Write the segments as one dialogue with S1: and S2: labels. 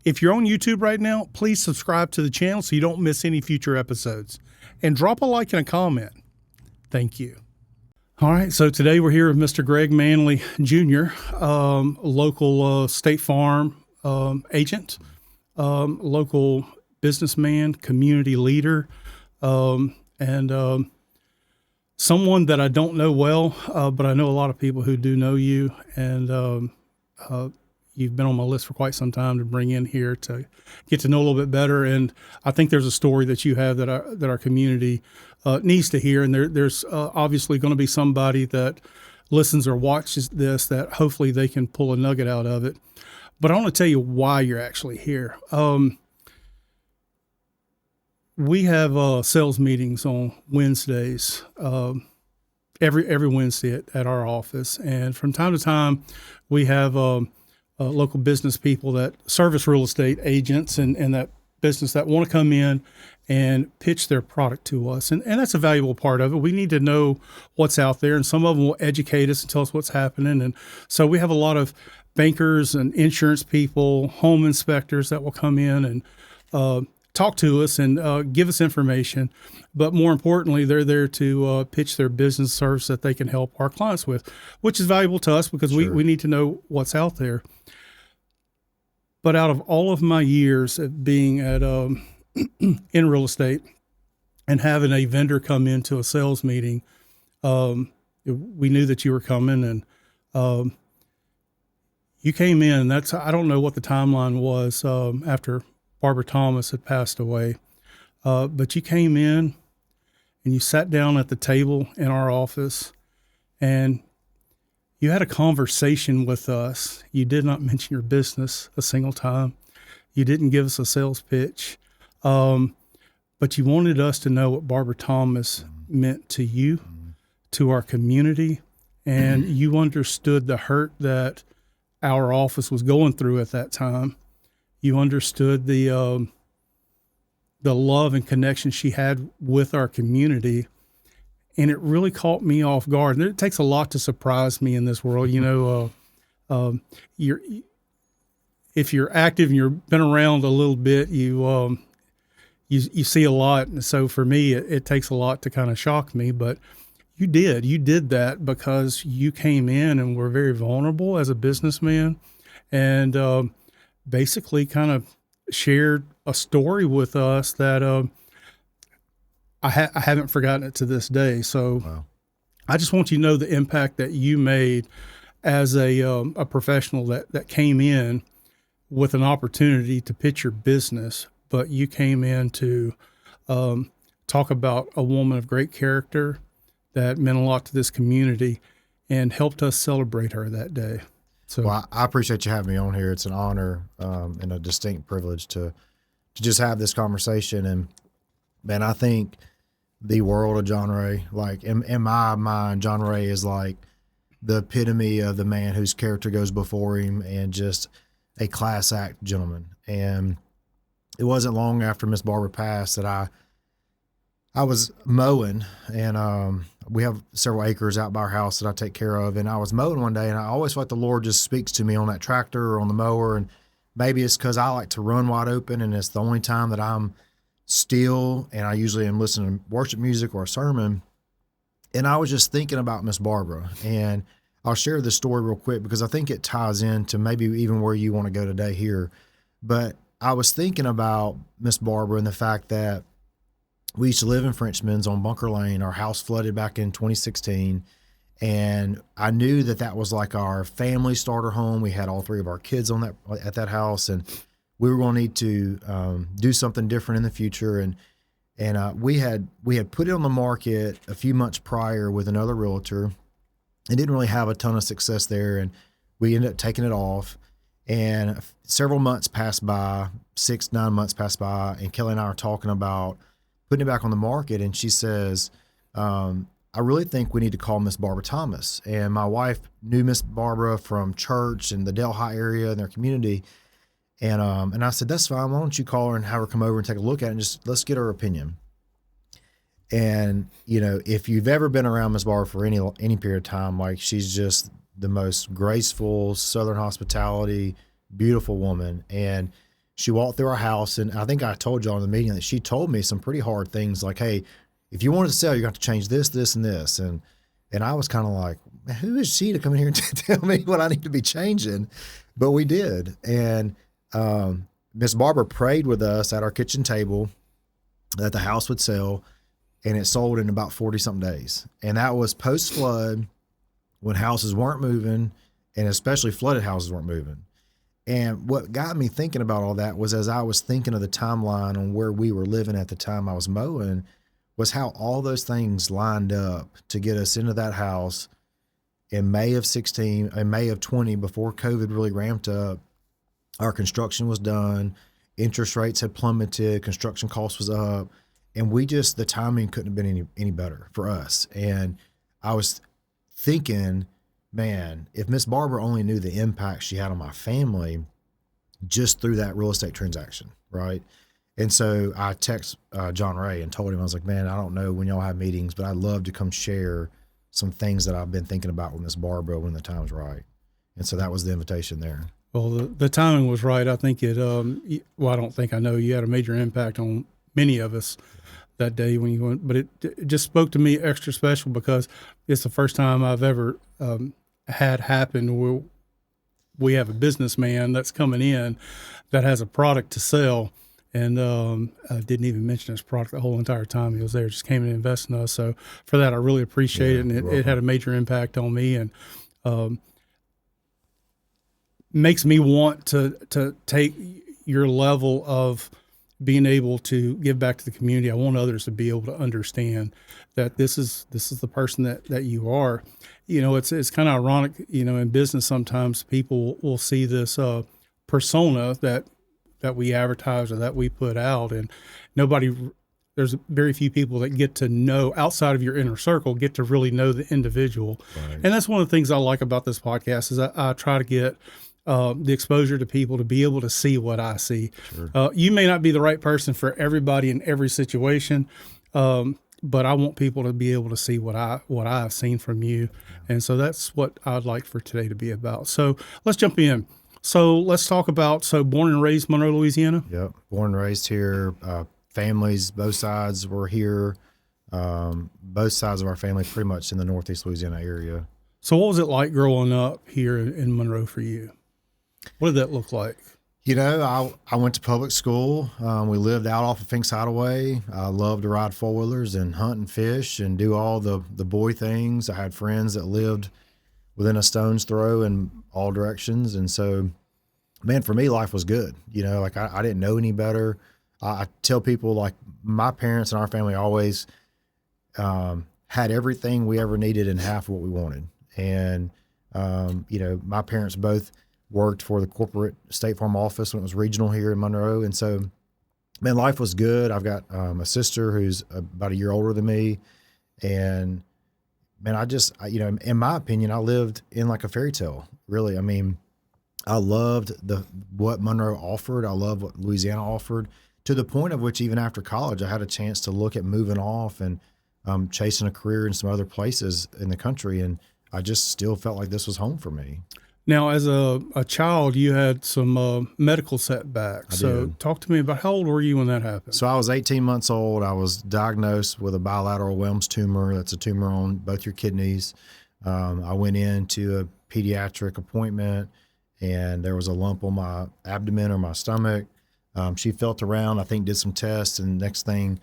S1: If you're on YouTube right now, please subscribe to the channel so you don't miss any future episodes. And drop a like and a comment. Thank you. All right, so today we're here with Mr. Greg Manley Jr., local State Farm agent, local businessman, community leader, and someone that I don't know well, but I know a lot of people who do know you, and you've been on my list for quite some time to bring in here to get to know a little bit better. And I think there's a story that you have that our community needs to hear. And there's obviously going to be somebody that listens or watches this that hopefully they can pull a nugget out of it. But I want to tell you why you're actually here. We have sales meetings on Wednesdays, every Wednesday at our office. And from time to time, we have local business people that service real estate agents and that business that want to come in and pitch their product to us. And that's a valuable part of it. We need to know what's out there, and some of them will educate us and tell us what's happening. And so we have a lot of bankers and insurance people, home inspectors that will come in and talk to us and give us information. But more importantly, they're there to pitch their business service that they can help our clients with, which is valuable to us because we need to know what's out there. But out of all of my years of being at in real estate and having a vendor come into a sales meeting, we knew that you were coming, and you came in. I don't know what the timeline was after Barbara Thomas had passed away, but you came in and you sat down at the table in our office and you had a conversation with us. You did not mention your business a single time. You didn't give us a sales pitch, but you wanted us to know what Barbara Thomas meant to you, to our community, and you understood the hurt that our office was going through at that time. You understood the love and connection she had with our community, and it really caught me off guard. And it takes a lot to surprise me in this world. You know, if you're active and you've been around a little bit, you see a lot. And so for me, it takes a lot to kind of shock me. But you did that because you came in and were very vulnerable as a businessman, and basically kind of shared a story with us that I haven't forgotten it to this day. So wow. I just want you to know the impact that you made as a professional that came in with an opportunity to pitch your business, but you came in to talk about a woman of great character that meant a lot to this community and helped us celebrate her that day. So,
S2: well, I appreciate you having me on here. It's an honor and a distinct privilege to just have this conversation. And man, I think the world of John Ray, like in my mind, John Ray is like the epitome of the man whose character goes before him and just a class act gentleman. And it wasn't long after Miss Barbara passed that I was mowing, and we have several acres out by our house that I take care of. And I was mowing one day, and I always feel like the Lord just speaks to me on that tractor or on the mower. And maybe it's because I like to run wide open, and it's the only time that I'm still, and I usually am listening to worship music or a sermon. And I was just thinking about Miss Barbara, and I'll share this story real quick because I think it ties into maybe even where you want to go today here. But I was thinking about Miss Barbara and the fact that we used to live in Frenchman's on Bunker Lane. Our house flooded back in 2016. And I knew that was like our family starter home. We had all three of our kids at that house, and we were going to need to do something different in the future. And we had put it on the market a few months prior with another realtor. It didn't really have a ton of success there, and we ended up taking it off. And several months passed by, 6-9 months passed by, and Kelly and I are talking about putting it back on the market. And she says, I really think we need to call Miss Barbara Thomas. And my wife knew Miss Barbara from church in the Delhi area in their community. And I said, that's fine. Why don't you call her and have her come over and take a look at it and just let's get her opinion. And, you know, if you've ever been around Miss Barbara for any period of time, like she's just the most graceful, Southern hospitality, beautiful woman. And she walked through our house, and I think I told y'all in the meeting that she told me some pretty hard things like, hey, if you wanted to sell, you're going to have to change this, this, and this. And I was kind of like, man, who is she to come in here and tell me what I need to be changing? But we did. And Miss Barbara prayed with us at our kitchen table that the house would sell, and it sold in about 40-something days. And that was post-flood, when houses weren't moving, and especially flooded houses weren't moving. And what got me thinking about all that was, as I was thinking of the timeline on where we were living at the time I was mowing, was how all those things lined up to get us into that house in May of 16, in May of 20, before COVID really ramped up. Our construction was done, interest rates had plummeted, construction costs was up, and the timing couldn't have been any better for us. And I was thinking, man, if Miss Barbara only knew the impact she had on my family just through that real estate transaction, right? And so I text John Ray and told him, I was like, man, I don't know when y'all have meetings, but I'd love to come share some things that I've been thinking about with Miss Barbara when the time's right. And so that was the invitation there.
S1: Well, the timing was right. I think I know you had a major impact on many of us that day when you went, but it just spoke to me extra special because it's the first time I've ever had happen where we have a businessman that's coming in that has a product to sell, and I didn't even mention his product the whole entire time he was there. Just came in and invested in us. So for that, I really appreciate it, and it had a major impact on me, and makes me want to take your level of being able to give back to the community. I want others to be able to understand that this is the person that you are. You know, it's kind of ironic, you know, in business sometimes people will see this persona that we advertise or that we put out, and there's very few people that get to know, outside of your inner circle, get to really know the individual. Right. And that's one of the things I like about this podcast is I try to get the exposure to people to be able to see what I see. Sure. You may not be the right person for everybody in every situation, but I want people to be able to see what I've seen from you. And so that's what I'd like for today to be about. So let's jump in. So let's talk about, born and raised Monroe, Louisiana?
S2: Yep, born and raised here. Families, both sides were here. Both sides of our family pretty much in the Northeast Louisiana area.
S1: So what was it like growing up here in Monroe for you? What did that look like?
S2: You know, I went to public school. We lived out off of Finks Hideaway. I loved to ride four-wheelers and hunt and fish and do all the boy things. I had friends that lived within a stone's throw in all directions. And so, man, for me, life was good. You know, like I didn't know any better. I tell people, like, my parents and our family always had everything we ever needed and half of what we wanted. And, you know, my parents both worked for the corporate State Farm office when it was regional here in Monroe. And so, man, life was good. I've got a sister who's about a year older than me. And, man, you know, in my opinion, I lived in like a fairy tale, really. I mean, I loved what Monroe offered. I loved what Louisiana offered, to the point of which even after college, I had a chance to look at moving off and chasing a career in some other places in the country. And I just still felt like this was home for me.
S1: Now, as a child, you had some medical setbacks. So talk to me about, how old were you when that happened?
S2: So I was 18 months old. I was diagnosed with a bilateral Wilms tumor. That's a tumor on both your kidneys. I went into a pediatric appointment, and there was a lump on my abdomen or my stomach. She felt around, I think did some tests, and next thing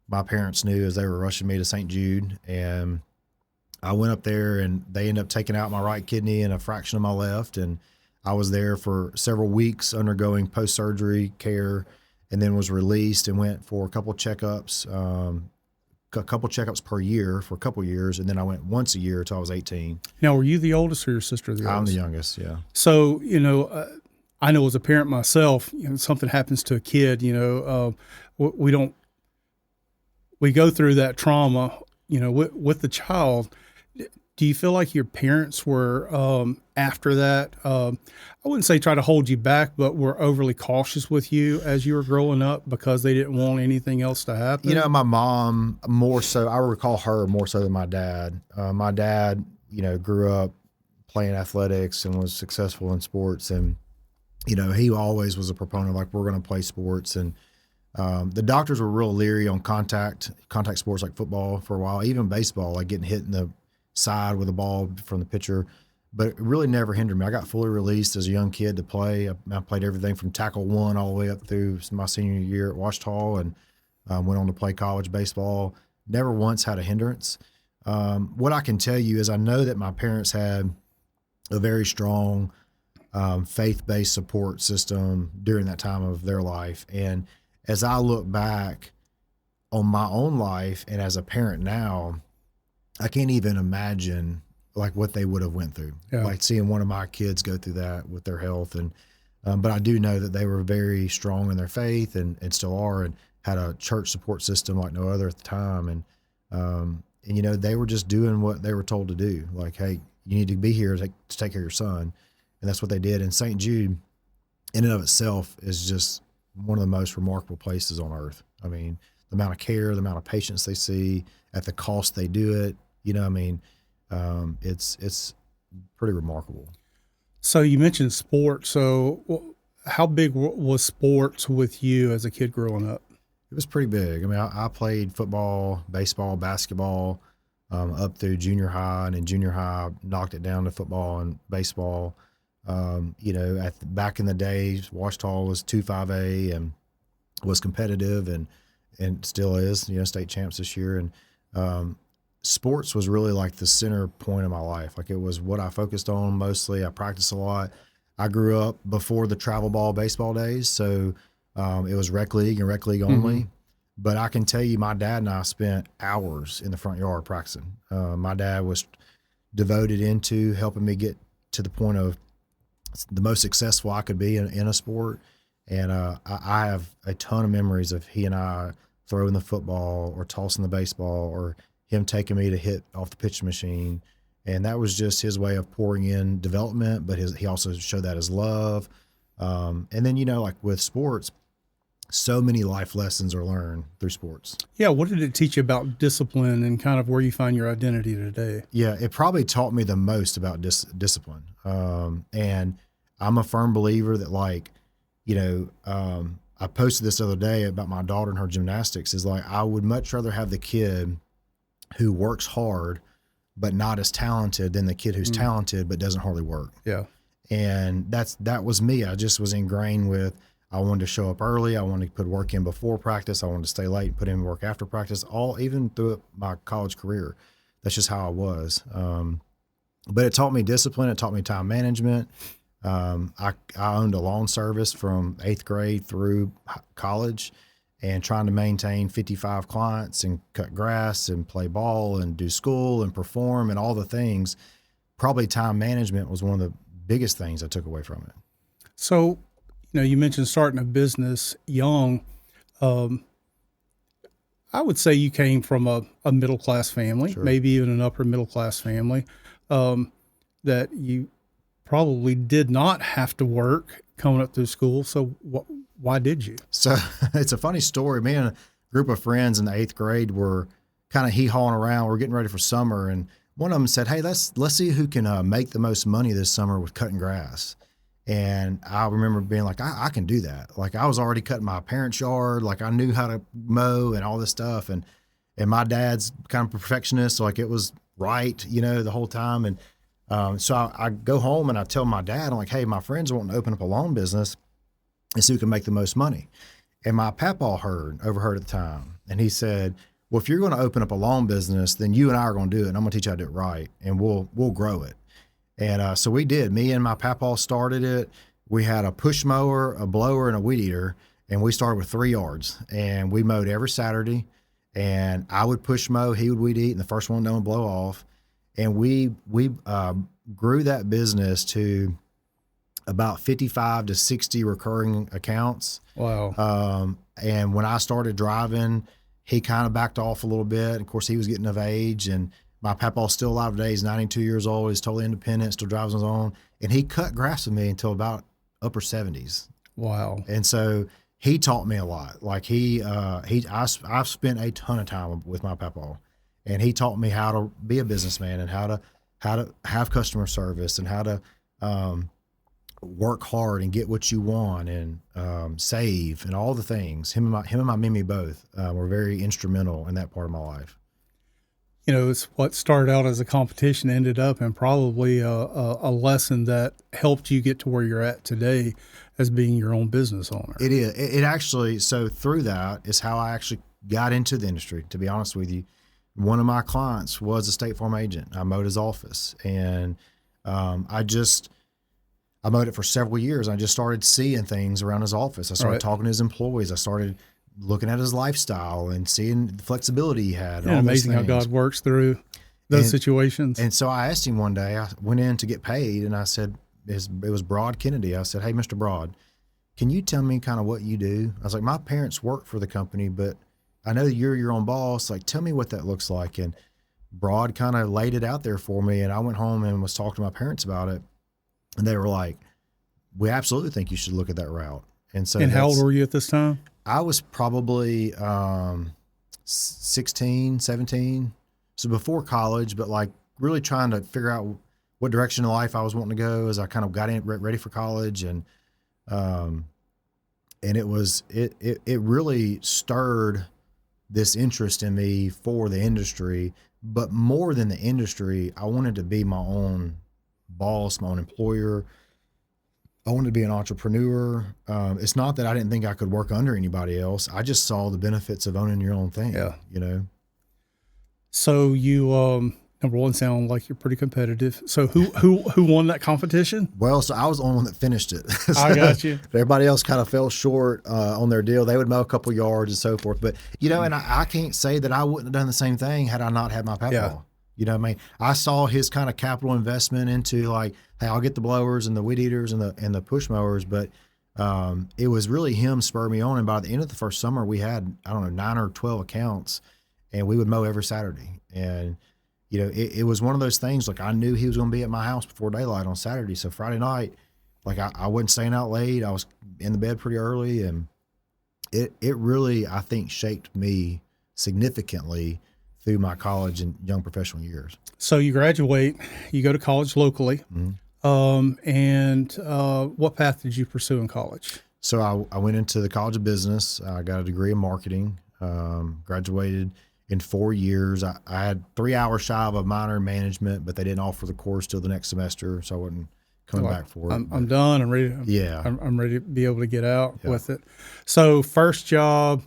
S2: my parents knew is they were rushing me to St. Jude. And I went up there, and they ended up taking out my right kidney and a fraction of my left. And I was there for several weeks undergoing post-surgery care, and then was released and went for a couple checkups per year for a couple years. And then I went once a year until I was 18.
S1: Now, were you the oldest or your sister the oldest?
S2: I'm the youngest, yeah.
S1: So, you know, I know as a parent myself, you know, something happens to a kid, you know, we go through that trauma, you know, with the child. Do you feel like your parents were, after that, I wouldn't say try to hold you back, but were overly cautious with you as you were growing up because they didn't want anything else to happen?
S2: You know, my mom more so, I recall her more so than my dad. My dad, you know, grew up playing athletics and was successful in sports. And he always was a proponent of like, we're going to play sports. And the doctors were real leery on contact sports like football for a while, even baseball, like getting hit in the side with a ball from the pitcher. But it really never hindered me. I got fully released as a young kid to play. I played everything from tackle one all the way up through my senior year at Ouachita, and went on to play college baseball. Never once had a hindrance. What I can tell you is I know that my parents had a very strong faith-based support system during that time of their life. And as I look back on my own life and as a parent now, I can't even imagine like what they would have went through, like seeing one of my kids go through that with their health. And, but I do know that they were very strong in their faith and still are, and had a church support system like no other at the time. And they were just doing what they were told to do. Like, hey, you need to be here to take care of your son. And that's what they did. And St. Jude in and of itself is just one of the most remarkable places on earth. I mean, the amount of care, the amount of patience they see at the cost they do it, it's pretty remarkable.
S1: So you mentioned sports. So how big was sports with you as a kid growing up?
S2: It was pretty big. I mean, I played football, baseball, basketball, up through junior high, and in junior high, knocked it down to football and baseball. Back in the days, Ouachita was 2-5A and was competitive and still is, state champs this year. And sports was really like the center point of my life. Like, it was what I focused on mostly. I practiced a lot. I grew up before the travel ball baseball days, so it was rec league and rec league only. Mm-hmm. But I can tell you, my dad and I spent hours in the front yard practicing. My dad was devoted into helping me get to the point of the most successful I could be in a sport. And I have a ton of memories of he and I throwing the football or tossing the baseball, or him taking me to hit off the pitching machine. And that was just his way of pouring in development, but he also showed that as love. And then, like with sports, so many life lessons are learned through sports.
S1: Yeah. What did it teach you about discipline and kind of where you find your identity today?
S2: Yeah, it probably taught me the most about discipline. And I'm a firm believer that, like, I posted this the other day about my daughter and her gymnastics, is like, I would much rather have the kid who works hard but not as talented than the kid who's talented but doesn't hardly work.
S1: Yeah.
S2: And that was me. I just was ingrained with, I wanted to show up early. I wanted to put work in before practice. I wanted to stay late and put in work after practice, even through my college career. That's just how I was. But it taught me discipline. It taught me time management. I owned a lawn service from 8th grade through college, and trying to maintain 55 clients and cut grass and play ball and do school and perform and all the things. Probably time management was one of the biggest things I took away from it.
S1: So, you mentioned starting a business young. I would say you came from a middle-class family, sure, maybe even an upper middle-class family, that you probably did not have to work coming up through school. So why did you?
S2: So it's a funny story. Me and a group of friends in the 8th grade were kind of hee-hawing around. We're getting ready for summer, and one of them said, hey, let's see who can make the most money this summer with cutting grass. And I remember being like, I can do that. Like, I was already cutting my parents' yard. Like, I knew how to mow and all this stuff. And my dad's kind of perfectionist, so like it was right, the whole time. And so I go home and I tell my dad, I'm like, hey, my friends are wanting to open up a lawn business and see who can make the most money. And my papaw overheard at the time. And he said, well, if you're going to open up a lawn business, then you and I are going to do it. And I'm going to teach you how to do it right. And we'll grow it. And so we did. Me and my papaw started it. We had a push mower, a blower, and a weed eater. And we started with 3 yards. And we mowed every Saturday. And I would push mow, he would weed eat, and the first one don't blow off. And we grew that business to about 55 to 60 recurring accounts.
S1: Wow.
S2: And when I started driving, he kind of backed off a little bit. Of course, he was getting of age, and my papaw's still alive today. He's 92 years old. He's totally independent, still drives on his own. And he cut grass with me until about upper 70s.
S1: Wow.
S2: And so he taught me a lot. Like I've spent a ton of time with my papaw, and he taught me how to be a businessman and how to have customer service and how to work hard and get what you want and save and all the things. Him and my Mimi both were very instrumental in that part of my life.
S1: You know, it's what started out as a competition ended up in probably a lesson that helped you get to where you're at today as being your own business owner.
S2: It is. It actually, so through that is how I actually got into the industry, to be honest with you. One of my clients was a State Farm agent. I mowed his office, and I mowed it for several years. I just started seeing things around his office. I started talking to his employees. I started looking at his lifestyle and seeing the flexibility he had.
S1: Yeah, amazing how God works through those situations.
S2: And so I asked him one day, I went in to get paid, and I said, it was Broad Kennedy. I said, "Hey, Mr. Broad, can you tell me kind of what you do?" I was like, "My parents work for the company, but I know you're your own boss. Like, tell me what that looks like." And Broad kind of laid it out there for me, and I went home and was talking to my parents about it, and they were like, "We absolutely think you should look at that route." And so,
S1: and how old were you at this time?
S2: I was probably 16, 17. So before college, but like really trying to figure out what direction in life I was wanting to go as I kind of got in ready for college. And it really stirred this interest in me for the industry. But more than the industry, I wanted to be my own boss, my own employer. I wanted to be an entrepreneur. It's not that I didn't think I could work under anybody else. I just saw the benefits of owning your own thing.
S1: Yeah.
S2: You know.
S1: So you, number one, sound like you're pretty competitive. So who won that competition?
S2: Well, so I was the only one that finished it. So
S1: I got you.
S2: Everybody else kind of fell short on their deal. They would mow a couple yards and so forth. But you know, and I can't say that I wouldn't have done the same thing had I not had my papaw.
S1: Yeah.
S2: You know what I mean? I saw his kind of capital investment into like, hey, I'll get the blowers and the weed eaters and the push mowers, but it was really him spurring me on. And by the end of the first summer, we had, I don't know, 9 or 12 accounts, and we would mow every Saturday. And you know, it was one of those things. Like, I knew he was going to be at my house before daylight on Saturday, so Friday night, like I wasn't staying out late. I was in the bed pretty early, and it really, I think, shaped me significantly through my college and young professional years.
S1: So you graduate, you go to college locally, and what path did you pursue in college?
S2: So I went into the College of Business. I got a degree in marketing, graduated in 4 years. I had 3 hours shy of a minor in management, but they didn't offer the course till the next semester, so I wasn't coming back for it.
S1: I'm done. I'm ready. I'm ready to be able to get out with it. So first job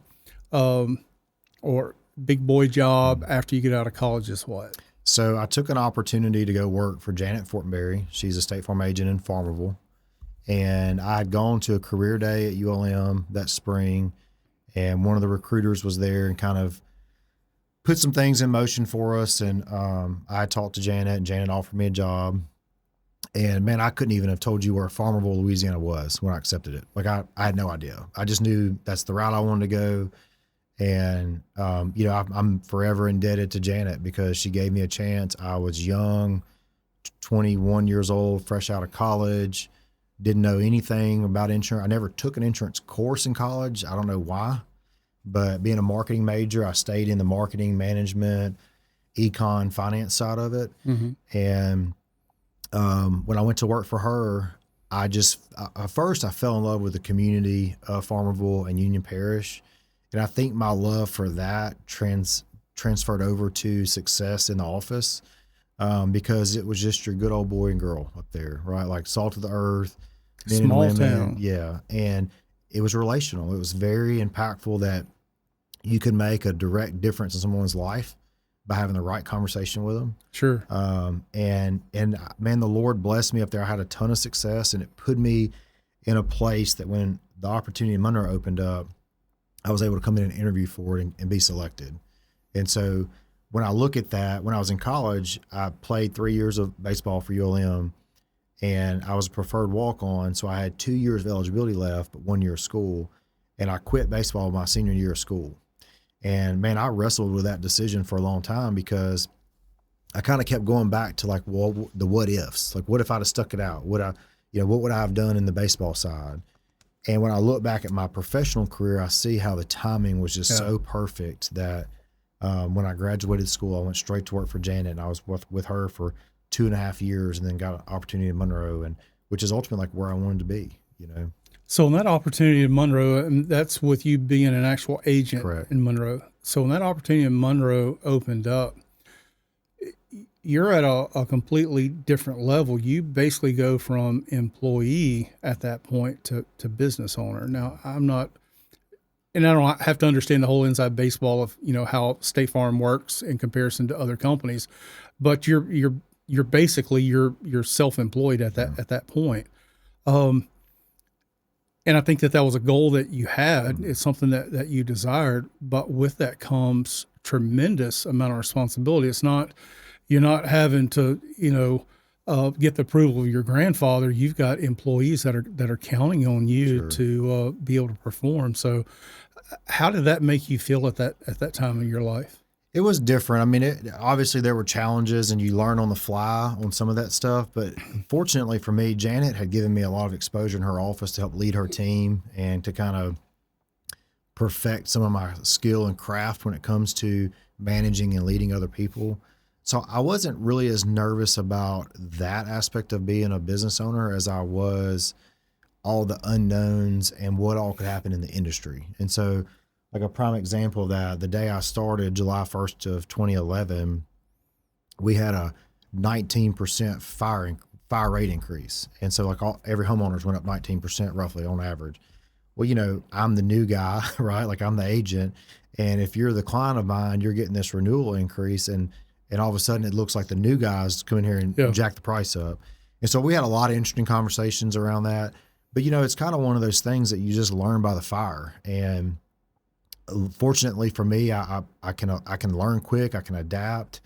S1: or big boy job after you get out of college is what?
S2: So I took an opportunity to go work for Janet Fortenberry. She's a State Farm agent in Farmerville. And I had gone to a career day at ULM that spring, and one of the recruiters was there and kind of put some things in motion for us. And I talked to Janet, and Janet offered me a job. And man, I couldn't even have told you where Farmerville, Louisiana was when I accepted it. Like I had no idea. I just knew that's the route I wanted to go. And, you know, I'm forever indebted to Janet because she gave me a chance. I was young, 21 years old, fresh out of college, didn't know anything about insurance. I never took an insurance course in college. I don't know why, but being a marketing major, I stayed in the marketing, management, econ, finance side of it. And when I went to work for her, at first I fell in love with the community of Farmerville and Union Parish. And I think my love for that transferred over to success in the office because it was just your good old boy and girl up there, right? Like salt of the earth, men
S1: Small
S2: and women.
S1: town.
S2: Yeah. And it was relational. It was very impactful that you could make a direct difference in someone's life by having the right conversation with them.
S1: Sure.
S2: And man, the Lord blessed me up there. I had a ton of success, and it put me in a place that when the opportunity in Monroe opened up, I was able to come in and interview for it and be selected. And so when I look at that, when I was in college, I played 3 years of baseball for ULM, and I was a preferred walk-on. So I had 2 years of eligibility left, but 1 year of school. And I quit baseball my senior year of school. And man, I wrestled with that decision for a long time because I kind of kept going back to like, well, the what ifs. Like, what if I'd have stuck it out? What would I have done in the baseball side? And when I look back at my professional career, I see how the timing was just so perfect that when I graduated school, I went straight to work for Janet, and I was with her for 2.5 years, and then got an opportunity in Monroe and which is ultimately like where I wanted to be, you know?
S1: So in that opportunity in Monroe, and that's with you being an actual agent
S2: Correct.
S1: in Monroe. So when that opportunity in Monroe opened up, you're at a completely different level. You basically go from employee at that point to business owner. Now, I'm not, and I don't have to understand the whole inside baseball of, how State Farm works in comparison to other companies, but you're basically you're self-employed at that point. And I think that was a goal that you had. It's something that you desired, but with that comes tremendous amount of responsibility. You're not having to, get the approval of your grandfather. You've got employees that are counting on you
S2: Sure.
S1: to be able to perform. So, how did that make you feel at that time in your life?
S2: It was different. I mean, obviously there were challenges and you learn on the fly on some of that stuff. But fortunately for me, Janet had given me a lot of exposure in her office to help lead her team and to kind of perfect some of my skill and craft when it comes to managing and leading other people. So I wasn't really as nervous about that aspect of being a business owner as I was all the unknowns and what all could happen in the industry. And so, like a prime example of that, the day I started, July 1st of 2011, we had a 19% fire rate increase. And so like every homeowners went up 19% roughly on average. Well, I'm the new guy, right? Like I'm the agent. And if you're the client of mine, you're getting this renewal increase and all of a sudden it looks like the new guys come in here and jack the price up. And so we had a lot of interesting conversations around that. But it's kind of one of those things that you just learn by the fire. And fortunately for me, I can learn quick, I can adapt,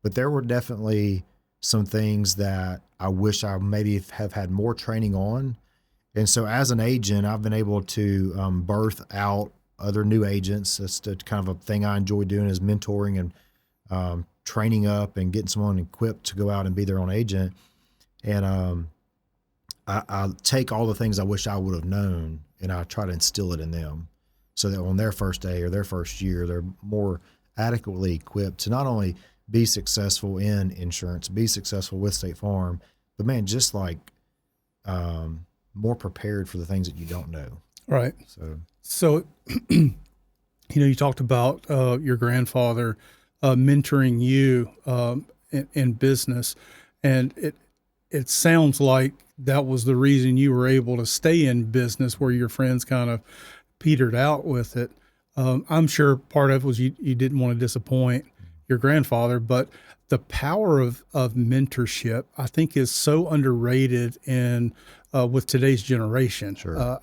S2: but there were definitely some things that I wish I maybe have had more training on. And so as an agent, I've been able to birth out other new agents. That's kind of a thing I enjoy doing, is mentoring and training up and getting someone equipped to go out and be their own agent. And I take all the things I wish I would have known and I try to instill it in them, so that on their first day or their first year, they're more adequately equipped to not only be successful in insurance, be successful with State Farm, but man, just like more prepared for the things that you don't know.
S1: Right. So, you talked about your grandfather mentoring you in business, and it sounds like that was the reason you were able to stay in business where your friends kind of petered out with it. I'm sure part of it was you didn't want to disappoint your grandfather, but the power of mentorship, I think, is so underrated in with today's generation.
S2: Sure.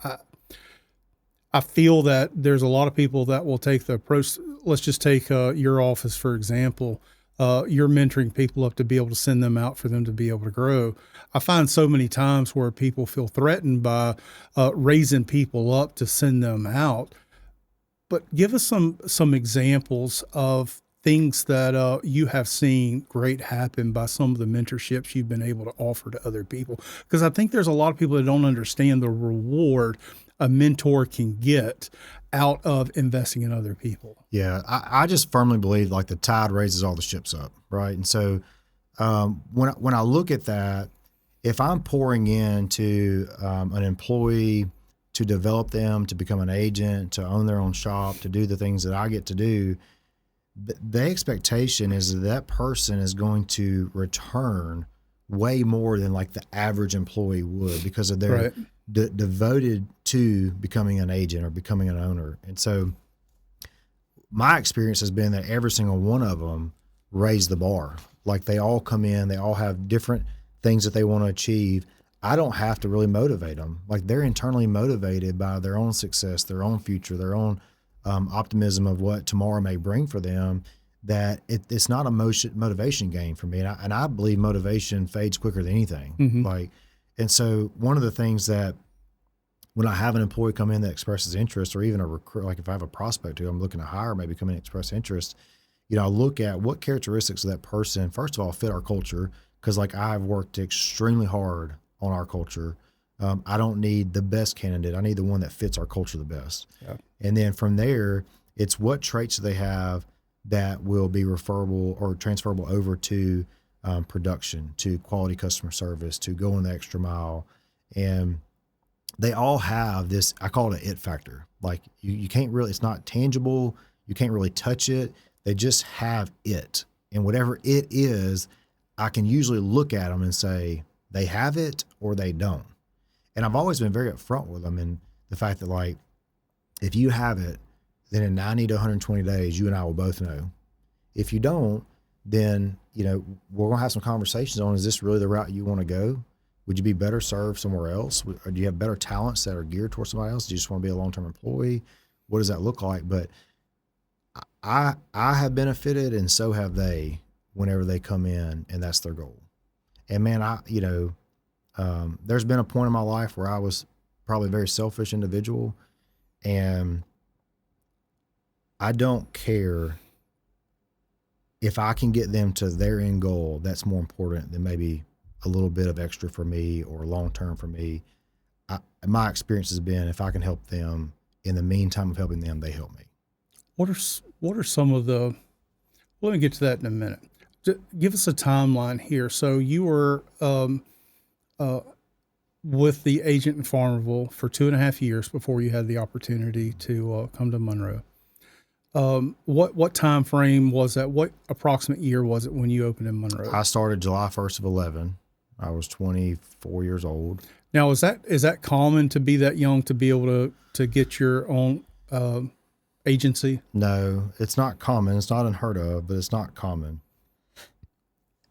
S1: I feel that there's a lot of people that will take the approach. Let's just take your office, for example. You're mentoring people up to be able to send them out for them to be able to grow. I find so many times where people feel threatened by raising people up to send them out. But give us some examples of things that you have seen great happen by some of the mentorships you've been able to offer to other people. Because I think there's a lot of people that don't understand the reward a mentor can get out of investing in other people.
S2: Yeah, I just firmly believe like the tide raises all the ships up, right? And so when I look at that, if I'm pouring into an employee to develop them, to become an agent, to own their own shop, to do the things that I get to do, the expectation is that person is going to return way more than like the average employee would, because of their devoted to becoming an agent or becoming an owner. And so my experience has been that every single one of them raised the bar. Like they all come in, they all have different things that they want to achieve. I don't have to really motivate them. Like they're internally motivated by their own success, their own future, their own optimism of what tomorrow may bring for them, that it's not a motivation game for me. And I believe motivation fades quicker than anything.
S1: Mm-hmm.
S2: And so one of the things that when I have an employee come in that expresses interest, or even a recruit, like if I have a prospect who I'm looking to hire, maybe come in and express interest, I look at what characteristics of that person, first of all, fit our culture. Cause like I've worked extremely hard on our culture. I don't need the best candidate. I need the one that fits our culture the best. Yeah. And then from there, it's what traits do they have that will be referable or transferable over to production to quality customer service to going the extra mile. And they all have this, I call it an it factor. Like you can't really, it's not tangible. You can't really touch it. They just have it. And whatever it is, I can usually look at them and say they have it or they don't. And I've always been very upfront with them. And the fact that, like, if you have it, then in 90 to 120 days, you and I will both know. If you don't, then, you know, we're going to have some conversations on, is this really the route you want to go? Would you be better served somewhere else? Or do you have better talents that are geared towards somebody else? Do you just want to be a long-term employee? What does that look like? But I have benefited, and so have they, whenever they come in and that's their goal. And man, there's been a point in my life where I was probably a very selfish individual, and I don't care if I can get them to their end goal. That's more important than maybe a little bit of extra for me or long-term for me. My experience has been, if I can help them in the meantime of helping them, they help me.
S1: What are some of the, let me get to that in a minute. Give us a timeline here. So you were with the agent in Farmerville for 2.5 years before you had the opportunity to come to Monroe. What time frame was that? What approximate year was it when you opened in Monroe?
S2: I started July 1st of 11. I was 24 years old.
S1: Now, is that common to be that young to be able to get your own agency?
S2: No, it's not common. It's not unheard of, but it's not common.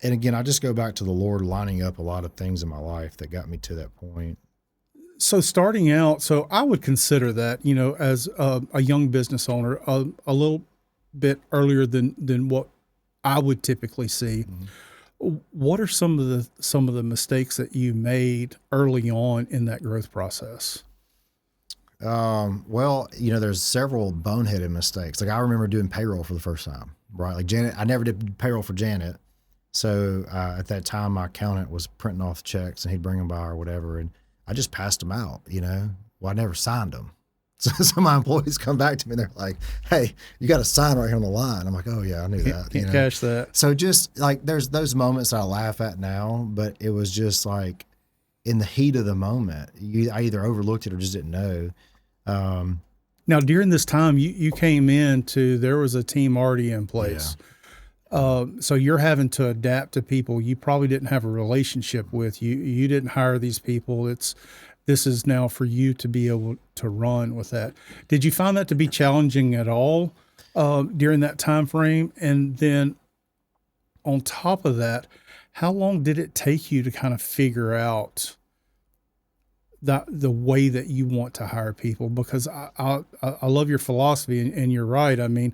S2: And again, I just go back to the Lord lining up a lot of things in my life that got me to that point.
S1: So starting out, so I would consider that, as a young business owner, a little bit earlier than what I would typically see. Mm-hmm. What are some of the mistakes that you made early on in that growth process?
S2: Well, there's several boneheaded mistakes. Like, I remember doing payroll for the first time, right? Like Janet, I never did payroll for Janet. So at that time, my accountant was printing off checks and he'd bring them by or whatever. And I just passed them out, Well, I never signed them. So some of my employees come back to me and they're like, hey, you got to sign right here on the line. I'm like, oh yeah, I knew that.
S1: Can't cash that.
S2: So just like, there's those moments I laugh at now, but it was just like in the heat of the moment, I either overlooked it or just didn't know.
S1: Now, during this time, you came there was a team already in place. Yeah. So you're having to adapt to people you probably didn't have a relationship with. You didn't hire these people. This is now for you to be able to run with that. Did you find that to be challenging at all during that time frame? And then on top of that, how long did it take you to kind of figure out the way that you want to hire people? Because I love your philosophy, and you're right. I mean,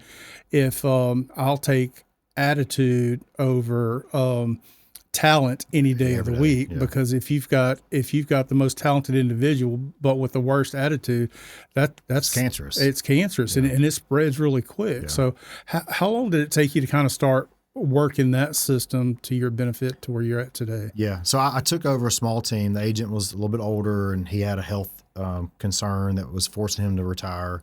S1: if I'll take attitude over talent any day of the week, because if you've got the most talented individual but with the worst attitude, that's
S2: cancerous.
S1: It's cancerous, and it spreads really quick. So how long did it take you to kind of start working that system to your benefit to where you're at today?
S2: Yeah. So I took over a small team. The agent was a little bit older and he had a health concern that was forcing him to retire.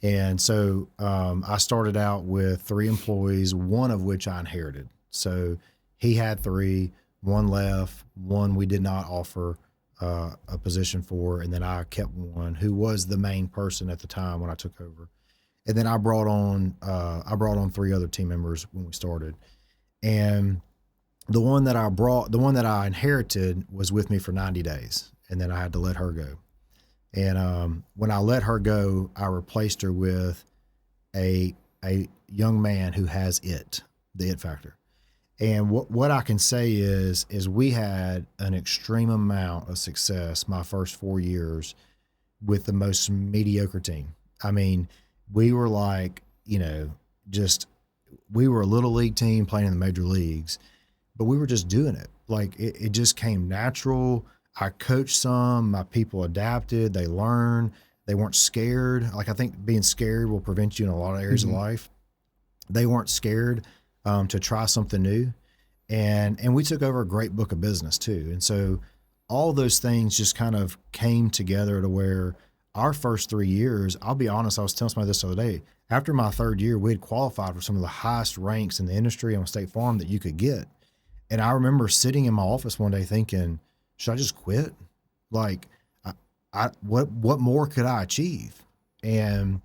S2: And so I started out with 3 employees, one of which I inherited. So he had 3, 1 left, 1 we did not offer a position for, and then I kept 1 who was the main person at the time when I took over. And then I brought on 3 other team members when we started. And the one that I inherited was with me for 90 days, and then I had to let her go. And when I let her go, I replaced her with a young man who has the it factor. And what I can say is we had an extreme amount of success my first 4 years with the most mediocre team. I mean, we were like, we were a little league team playing in the major leagues, but we were just doing it. Like it just came natural. I coached some, my people adapted, they learned, they weren't scared. Like, I think being scared will prevent you in a lot of areas of life. They weren't scared to try something new. And we took over a great book of business too. And so all those things just kind of came together to where our first 3 years, I'll be honest, I was telling somebody this the other day, after my 3rd year, we had qualified for some of the highest ranks in the industry on State Farm that you could get. And I remember sitting in my office one day thinking, should I just quit? Like, what more could I achieve? And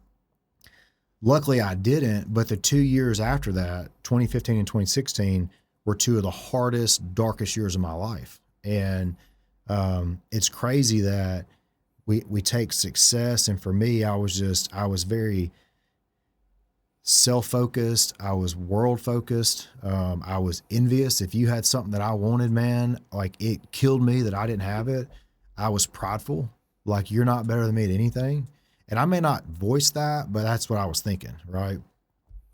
S2: luckily I didn't, but the 2 years after that, 2015 and 2016, were two of the hardest, darkest years of my life. And it's crazy that we take success. And for me, I was very self-focused. I was world-focused. I was envious. If you had something that I wanted, man, like it killed me that I didn't have it. I was prideful. Like, you're not better than me at anything. And I may not voice that, but that's what I was thinking, right?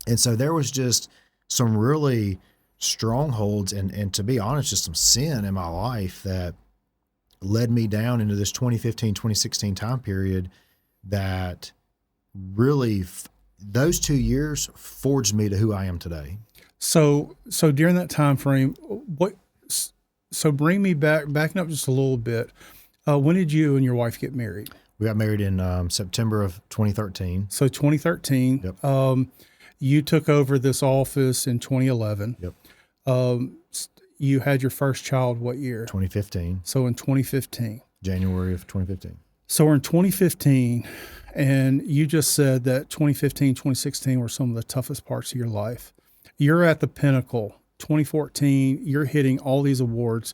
S2: And so there was just some really strongholds and to be honest, just some sin in my life that led me down into this 2015, 2016 time period that really those 2 years forged me to who I am today.
S1: So during that time frame, so bring me backing up just a little bit. When did you and your wife get married?
S2: We got married in September of 2013.
S1: So 2013.
S2: Yep.
S1: You took over this office in 2011.
S2: Yep.
S1: You had your first child what year?
S2: 2015.
S1: So in 2015.
S2: January of 2015.
S1: So we're in 2015, and you just said that 2015, 2016 were some of the toughest parts of your life. You're at the pinnacle. 2014, you're hitting all these awards.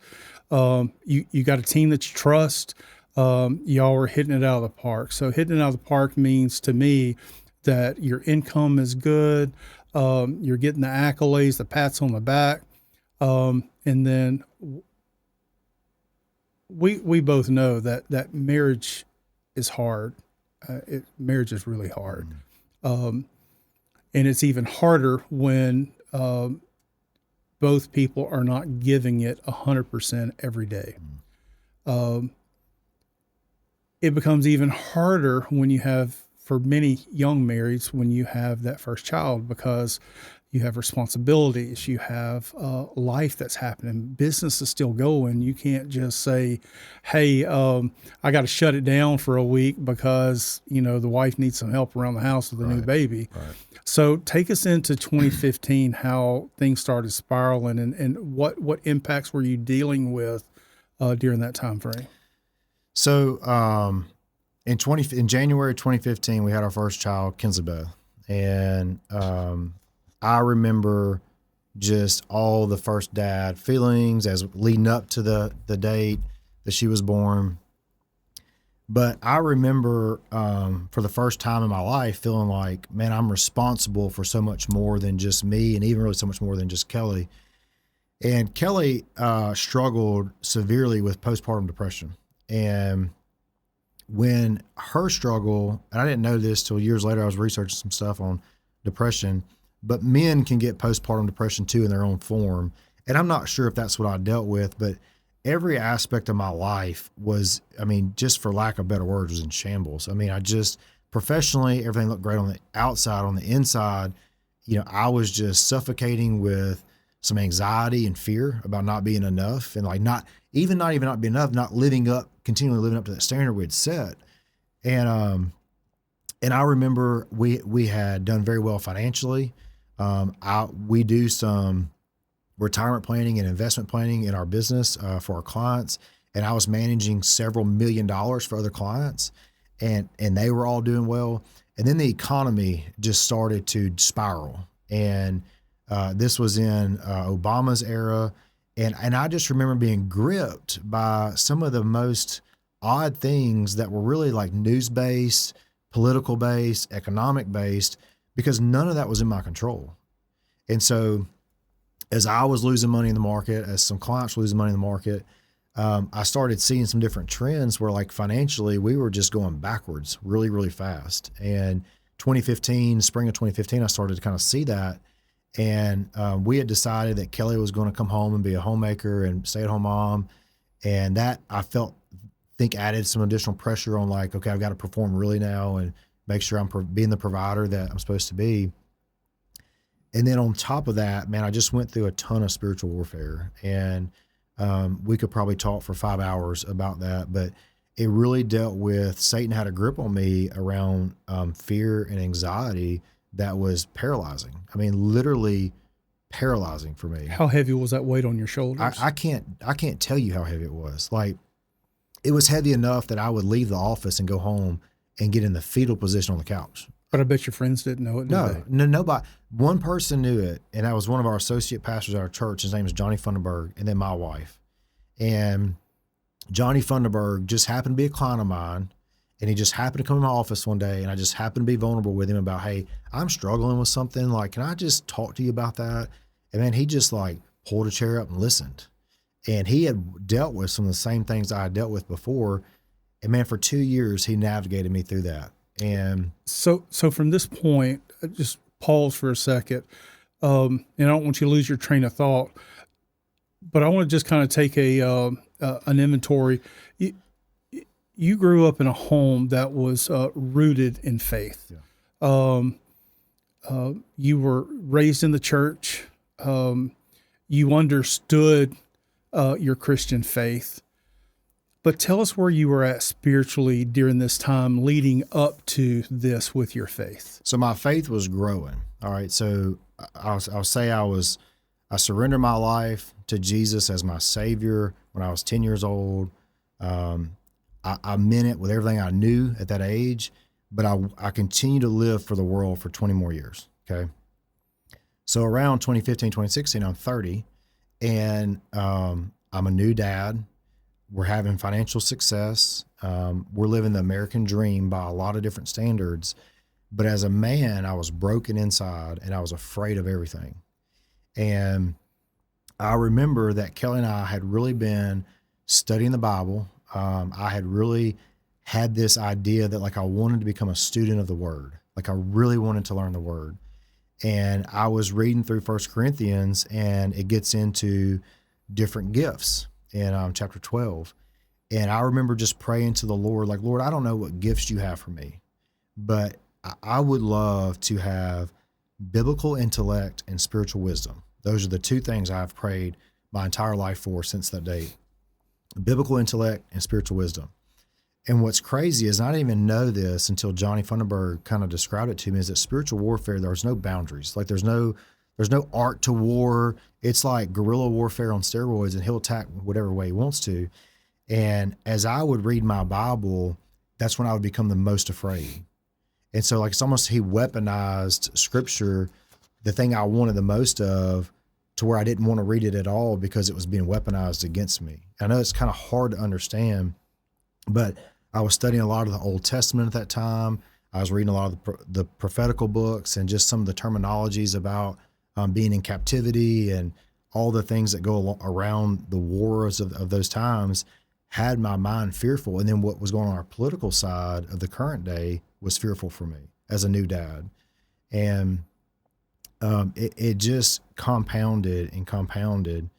S1: You got a team that you trust. Y'all were hitting it out of the park. So hitting it out of the park means to me that your income is good. You're getting the accolades, the pats on the back. And then we both know that marriage is hard. Marriage is really hard. And it's even harder when both people are not giving it 100% every day. It becomes even harder when you have, for many young marrieds, when you have that first child, because you have responsibilities, you have life that's happening, business is still going. You can't just say, hey, I got to shut it down for a week because, the wife needs some help around the house with a new baby. Right. So take us into 2015, how things started spiraling, and what impacts were you dealing with during that time frame?
S2: So in January 2015, we had our first child, Kinsley Beth, and I remember just all the first dad feelings as leading up to the date that she was born. But I remember for the first time in my life feeling like, man, I'm responsible for so much more than just me, and even really so much more than just Kelly. And Kelly struggled severely with postpartum depression. And when her struggle, and I didn't know this till years later, I was researching some stuff on depression, but men can get postpartum depression too in their own form. And I'm not sure if that's what I dealt with, but every aspect of my life was, just for lack of better words, was in shambles. I just professionally, everything looked great on the outside. On the inside, I was just suffocating with some anxiety and fear about not being enough, and not even not being enough, continually living up to that standard we had set. And I remember we had done very well financially. We do some retirement planning and investment planning in our business for our clients. And I was managing several $1 million for other clients, and they were all doing well. And then the economy just started to spiral. And this was in Obama's era. And I just remember being gripped by some of the most odd things that were really like news-based, political-based, economic-based, because none of that was in my control. And so as I was losing money in the market, as some clients were losing money in the market, I started seeing some different trends where, like, financially, we were just going backwards really, really fast. And spring of 2015, I started to kind of see that. And we had decided that Kelly was going to come home and be a homemaker and stay-at-home mom. And that, I think added some additional pressure on, like, okay, I've got to perform really now and make sure I'm being the provider that I'm supposed to be. And then on top of that, man, I just went through a ton of spiritual warfare. And we could probably talk for 5 hours about that, but it really dealt with, Satan had a grip on me around fear and anxiety that was paralyzing. Literally paralyzing for me.
S1: How heavy was that weight on your shoulders?
S2: I can't tell you how heavy it was. Like, it was heavy enough that I would leave the office and go home and get in the fetal position on the couch.
S1: But I bet your friends didn't know it, did they?
S2: No, nobody. One person knew it, and that was one of our associate pastors at our church. His name is Johnny Funderburg, and then my wife. And Johnny Funderburg just happened to be a client of mine, and he just happened to come to my office one day, and I just happened to be vulnerable with him about, hey, I'm struggling with something. Like, can I just talk to you about that? And man, he just like pulled a chair up and listened. And he had dealt with some of the same things I had dealt with before. And man, for 2 years, he navigated me through that. And
S1: so from this point, just pause for a second. And I don't want you to lose your train of thought, but I want to just kind of take an inventory. You grew up in a home that was rooted in faith.
S2: Yeah.
S1: You were raised in the church. You understood your Christian faith. But tell us where you were at spiritually during this time leading up to this with your faith.
S2: So my faith was growing. All right. So I'll say I surrendered my life to Jesus as my Savior when I was 10 years old. I meant it with everything I knew at that age, but I continued to live for the world for 20 more years. Okay. So around 2015, 2016, I'm 30, and I'm a new dad. We're having financial success. We're living the American dream by a lot of different standards. But as a man, I was broken inside and I was afraid of everything. And I remember that Kelly and I had really been studying the Bible. I had really had this idea that like I wanted to become a student of the Word. Like I really wanted to learn the Word. And I was reading through 1 Corinthians, and it gets into different gifts in chapter 12. And I remember just praying to the Lord, like, Lord, I don't know what gifts you have for me, but I would love to have biblical intellect and spiritual wisdom. Those are the two things I've prayed my entire life for since that date. Biblical intellect and spiritual wisdom. And what's crazy is I didn't even know this until Johnny Funderburg kind of described it to me, is that spiritual warfare, there's no boundaries. Like there's no art to war. It's like guerrilla warfare on steroids, and he'll attack whatever way he wants to. And as I would read my Bible, that's when I would become the most afraid. And so like it's almost he weaponized scripture, the thing I wanted the most of, to where I didn't want to read it at all because it was being weaponized against me. I know it's kind of hard to understand, but I was studying a lot of the Old Testament at that time. I was reading a lot of the prophetical books and just some of the terminologies about being in captivity and all the things that go around the wars of those times had my mind fearful. And then what was going on our political side of the current day was fearful for me as a new dad. And it just compounded and compounded.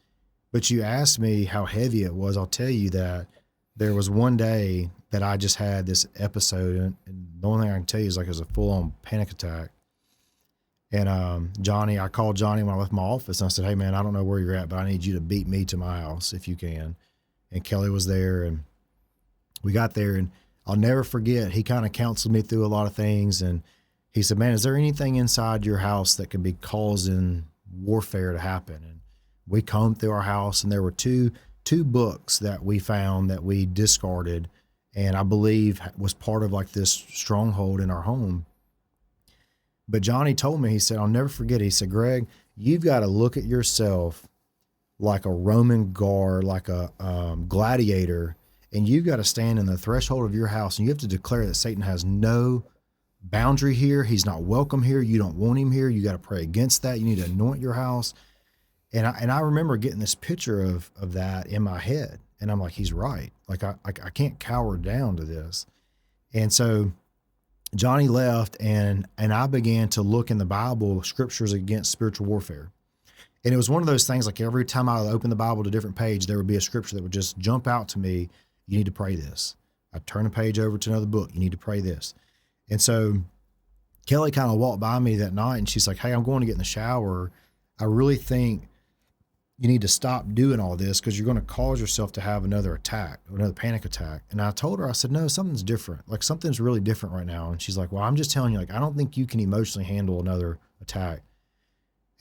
S2: But you asked me how heavy it was. I'll tell you that there was one day that I just had this episode, and the only thing I can tell you is like it was a full-on panic attack. And I called Johnny when I left my office, and I said, hey, man, I don't know where you're at, but I need you to beat me to my house if you can. And Kelly was there, and we got there, and I'll never forget, he kind of counseled me through a lot of things, and he said, man, is there anything inside your house that could be causing warfare to happen? And we combed through our house, and there were two books that we found that we discarded, and I believe was part of like this stronghold in our home. But Johnny told me, he said, I'll never forget it. He said, Greg, you've got to look at yourself like a Roman guard, like a gladiator, and you've got to stand in the threshold of your house, and you have to declare that Satan has no boundary here. He's not welcome here. You don't want him here. You got to pray against that. You need to anoint your house. And I remember getting this picture of that in my head. And I'm like, he's right. Like I can't cower down to this. And so Johnny left, and I began to look in the Bible, scriptures against spiritual warfare. And it was one of those things, like every time I would open the Bible to a different page, there would be a scripture that would just jump out to me. You need to pray this. I'd turn a page over to another book. You need to pray this. And so Kelly kind of walked by me that night, and she's like, hey, I'm going to get in the shower. I really think you need to stop doing all this because you're going to cause yourself to have another attack, another panic attack. And I told her, I said, no, something's different. Like something's really different right now. And she's like, well, I'm just telling you, like, I don't think you can emotionally handle another attack.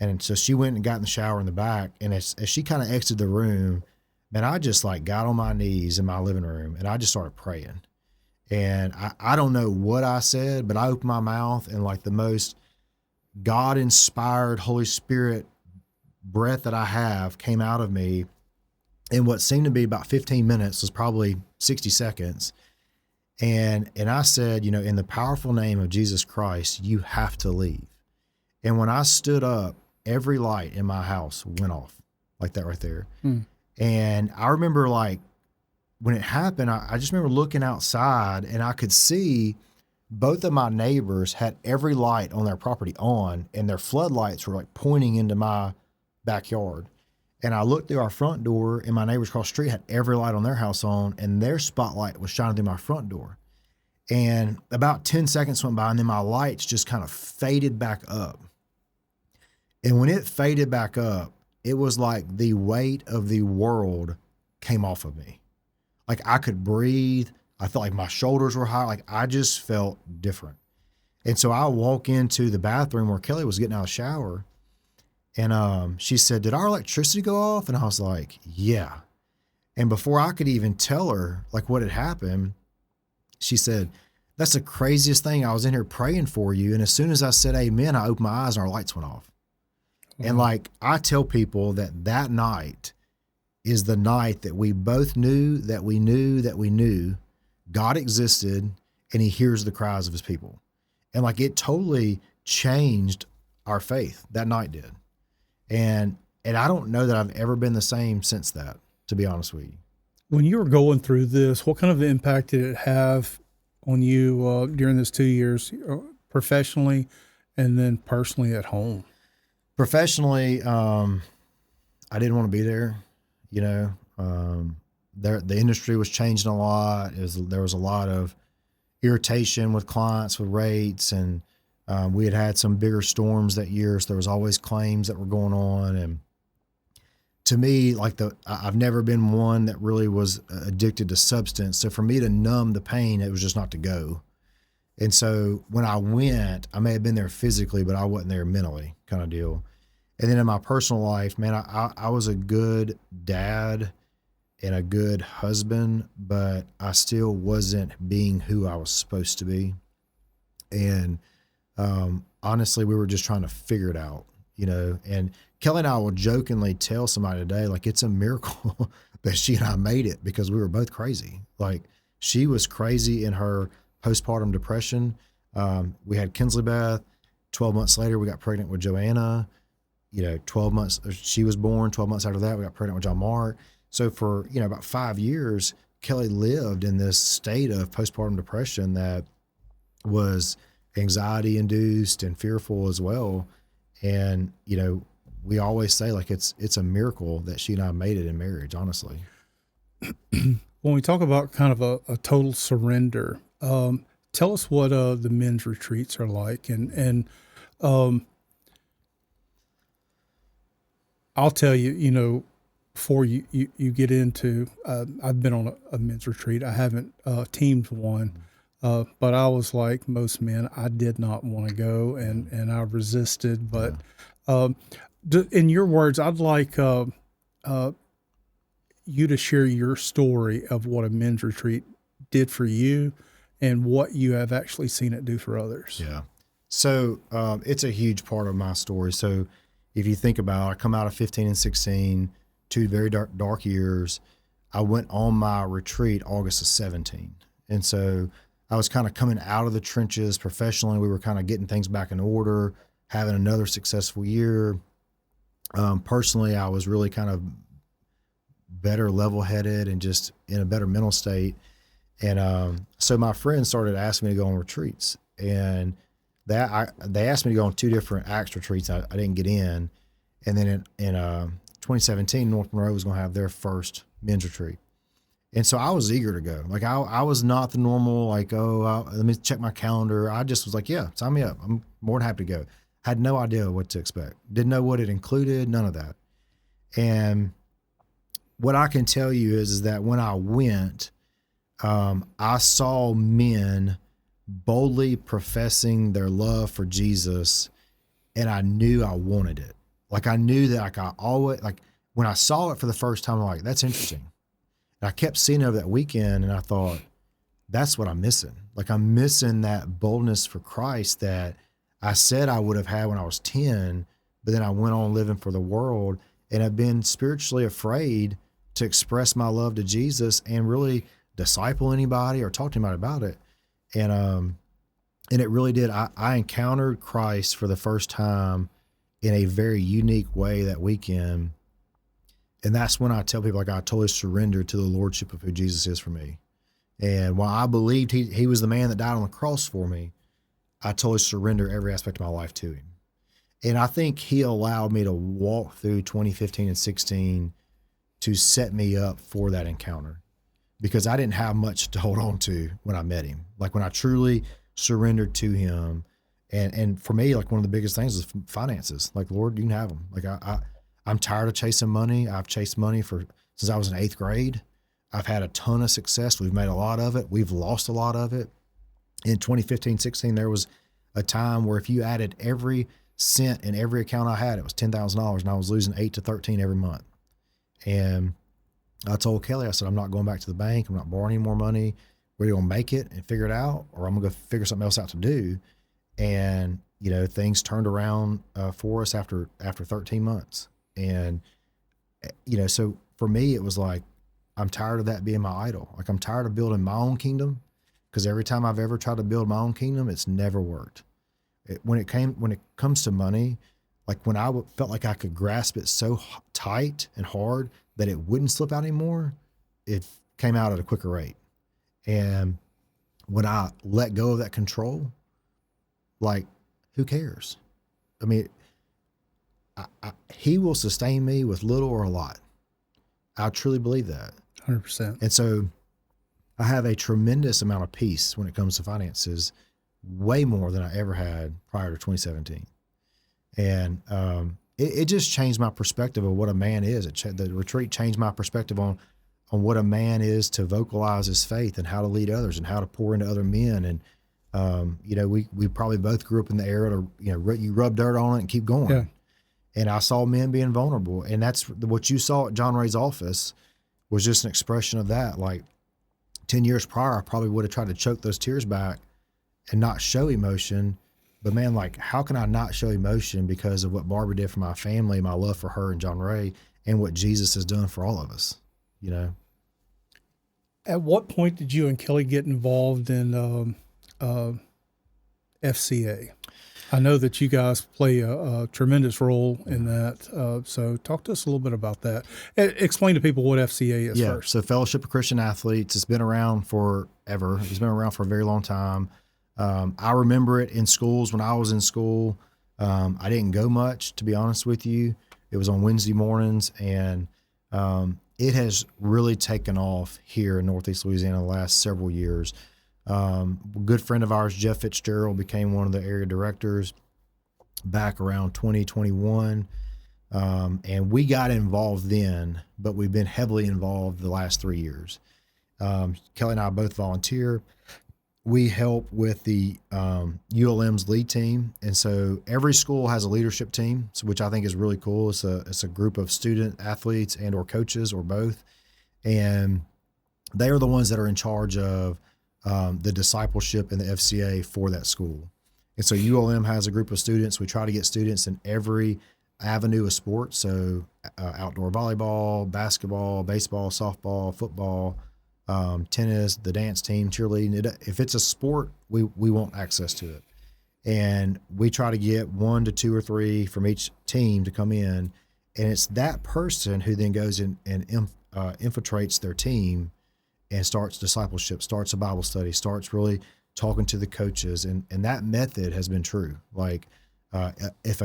S2: And so she went and got in the shower in the back. And as she kind of exited the room, man, I just like got on my knees in my living room and I just started praying. And I don't know what I said, but I opened my mouth and like the most God inspired Holy Spirit breath that I have came out of me. And what seemed to be about 15 minutes was probably 60 seconds. And I said, in the powerful name of Jesus Christ, you have to leave. And when I stood up, every light in my house went off like that right there. And I remember like when it happened, I just remember looking outside and I could see both of my neighbors had every light on their property on and their floodlights were like pointing into my backyard. And I looked through our front door and my neighbors across the street had every light on their house on and their spotlight was shining through my front door. And about 10 seconds went by and then my lights just kind of faded back up. And when it faded back up, it was like the weight of the world came off of me. Like I could breathe. I felt like my shoulders were high. Like I just felt different. And so I walk into the bathroom where Kelly was getting out of the shower. And she said, did our electricity go off? And I was like, yeah. And before I could even tell her like what had happened, she said, that's the craziest thing. I was in here praying for you. And as soon as I said amen, I opened my eyes and our lights went off. And like I tell people that night is the night that we both knew that we knew God existed and he hears the cries of his people. And like it totally changed our faith. That night did. And I don't know that I've ever been the same since that, to be honest with you.
S1: When you were going through this, what kind of impact did it have on you during this 2 years, professionally and then personally at home?
S2: Professionally, I didn't want to be there. The industry was changing a lot. There was a lot of irritation with clients with rates, and we had some bigger storms that year, so there was always claims that were going on. And to me, like I've never been one that really was addicted to substance. So for me to numb the pain, it was just not to go. And so when I went, I may have been there physically, but I wasn't there mentally, kind of deal. And then in my personal life, man, I was a good dad and a good husband, but I still wasn't being who I was supposed to be. And honestly, we were just trying to figure it out, and Kelly and I will jokingly tell somebody today, like, it's a miracle that she and I made it because we were both crazy. Like, she was crazy in her postpartum depression. We had Kinsley Beth. 12 months later, we got pregnant with Joanna. 12 months, she was born. 12 months after that, we got pregnant with John Mark. So for, about 5 years, Kelly lived in this state of postpartum depression that was anxiety induced and fearful as well. And, we always say like it's a miracle that she and I made it in marriage, honestly.
S1: When we talk about kind of a total surrender, tell us what the men's retreats are like. And I'll tell you, before you get into, I've been on a men's retreat. I haven't teamed one, but I was like most men. I did not want to go, and I resisted. But in your words, I'd like you to share your story of what a men's retreat did for you and what you have actually seen it do for others.
S2: Yeah. So it's a huge part of my story. So if you think about it, I come out of 15 and 16, 2 very dark years. I went on my retreat August of 17. And so I was kind of coming out of the trenches professionally. We were kind of getting things back in order, having another successful year. Personally, I was really kind of better level-headed and just in a better mental state. And so my friends started asking me to go on retreats. And they asked me to go on 2 different Acts retreats. I didn't get in. And then in 2017, North Monroe was going to have their first men's retreat. And so I was eager to go. Like I was not the normal, like, let me check my calendar. I just was like, yeah, sign me up. I'm more than happy to go. Had no idea what to expect. Didn't know what it included, none of that. And what I can tell you is that when I went, I saw men boldly professing their love for Jesus, and I knew I wanted it. Like I knew that like I always, like when I saw it for the first time, I'm like, that's interesting. And I kept seeing it over that weekend and I thought, that's what I'm missing. Like I'm missing that boldness for Christ that I said I would have had when I was 10, but then I went on living for the world and I've been spiritually afraid to express my love to Jesus and really disciple anybody or talk to anybody about it. And it really did. I encountered Christ for the first time in a very unique way that weekend. And that's when I tell people, like, I totally surrendered to the lordship of who Jesus is for me. And while I believed he was the man that died on the cross for me, I totally surrender every aspect of my life to him. And I think he allowed me to walk through 2015 and 16 to set me up for that encounter, because I didn't have much to hold on to when I met him. Like when I truly surrendered to him. And for me, like one of the biggest things is finances. Like, Lord, you can have them. Like I'm tired of chasing money. I've chased money since I was in 8th grade. I've had a ton of success. We've made a lot of it. We've lost a lot of it. In 2015, 16, there was a time where if you added every cent in every account I had, it was $10,000, and I was losing 8 to 13 every month. And I told Kelly, I said, I'm not going back to the bank. I'm not borrowing any more money. We're going to make it and figure it out, or I'm going to go figure something else out to do. And, you know, things turned around for us after 13 months. And, you know, so for me, it was like, I'm tired of that being my idol. Like I'm tired of building my own kingdom, because every time I've ever tried to build my own kingdom, it's never worked. When it comes to money, like when I felt like I could grasp it so tight and hard that it wouldn't slip out anymore, it came out at a quicker rate. And when I let go of that control, like, who cares? I mean, he will sustain me with little or a lot. I truly believe that.
S1: 100%.
S2: And so I have a tremendous amount of peace when it comes to finances, way more than I ever had prior to 2017. And it just changed my perspective of what a man is. The retreat changed my perspective on what a man is to vocalize his faith and how to lead others and how to pour into other men. And, you know, we probably both grew up in the era to, you know, you rub dirt on it and keep going.
S1: Yeah.
S2: And I saw men being vulnerable. And that's what you saw at John Ray's office was just an expression of that. Like 10 years prior, I probably would have tried to choke those tears back and not show emotion. But man, like, how can I not show emotion because of what Barbara did for my family, my love for her and John Ray, and what Jesus has done for all of us, you know?
S1: At what point did you and Kelly get involved in FCA? I know that you guys play a tremendous role in that. So talk to us a little bit about that. Explain to people what FCA is first.
S2: So Fellowship of Christian Athletes has been around forever. It's been around for a very long time. I remember it in schools when I was in school. I didn't go much, to be honest with you. It was on Wednesday mornings, and it has really taken off here in Northeast Louisiana the last several years. A good friend of ours, Jeff Fitzgerald, became one of the area directors back around 2021. And we got involved then, but we've been heavily involved the last 3 years. Kelly and I both volunteer. We help with the ULM's lead team. And so every school has a leadership team, which I think is really cool. It's a group of student athletes and or coaches or both. And they are the ones that are in charge of the discipleship and the FCA for that school. And so ULM has a group of students. We try to get students in every avenue of sports. So outdoor volleyball, basketball, baseball, softball, football, tennis, the dance team, cheerleading. If it's a sport, we want access to it. And we try to get 1 to 2 or 3 from each team to come in. And it's that person who then goes in and infiltrates their team and starts discipleship, starts a Bible study, starts really talking to the coaches. And that method has been true. Like if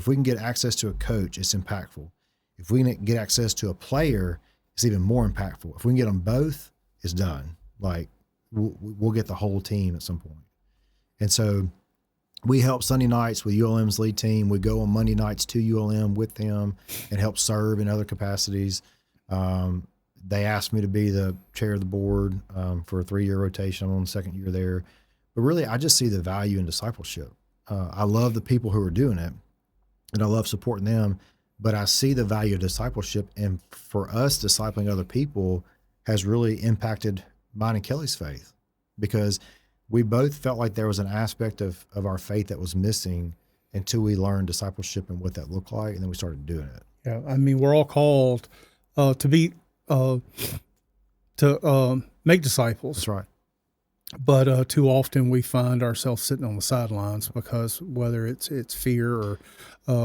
S2: we can get access to a coach, it's impactful. If we can get access to a player, it's even more impactful. If we can get them both, it's done. Like we'll get the whole team at some point. And so we help Sunday nights with ULM's lead team. We go on Monday nights to ULM with them and help serve in other capacities. They asked me to be the chair of the board for a 3-year rotation. I'm on the 2nd year there. But really, I just see the value in discipleship. I love the people who are doing it. and I love supporting them. But I see the value of discipleship, and for us, discipling other people has really impacted mine and Kelly's faith, because we both felt like there was an aspect of our faith that was missing until we learned discipleship and what that looked like, and then we started doing it.
S1: Yeah, I mean, we're all called to be to make disciples.
S2: That's right.
S1: But too often we find ourselves sitting on the sidelines because whether it's fear or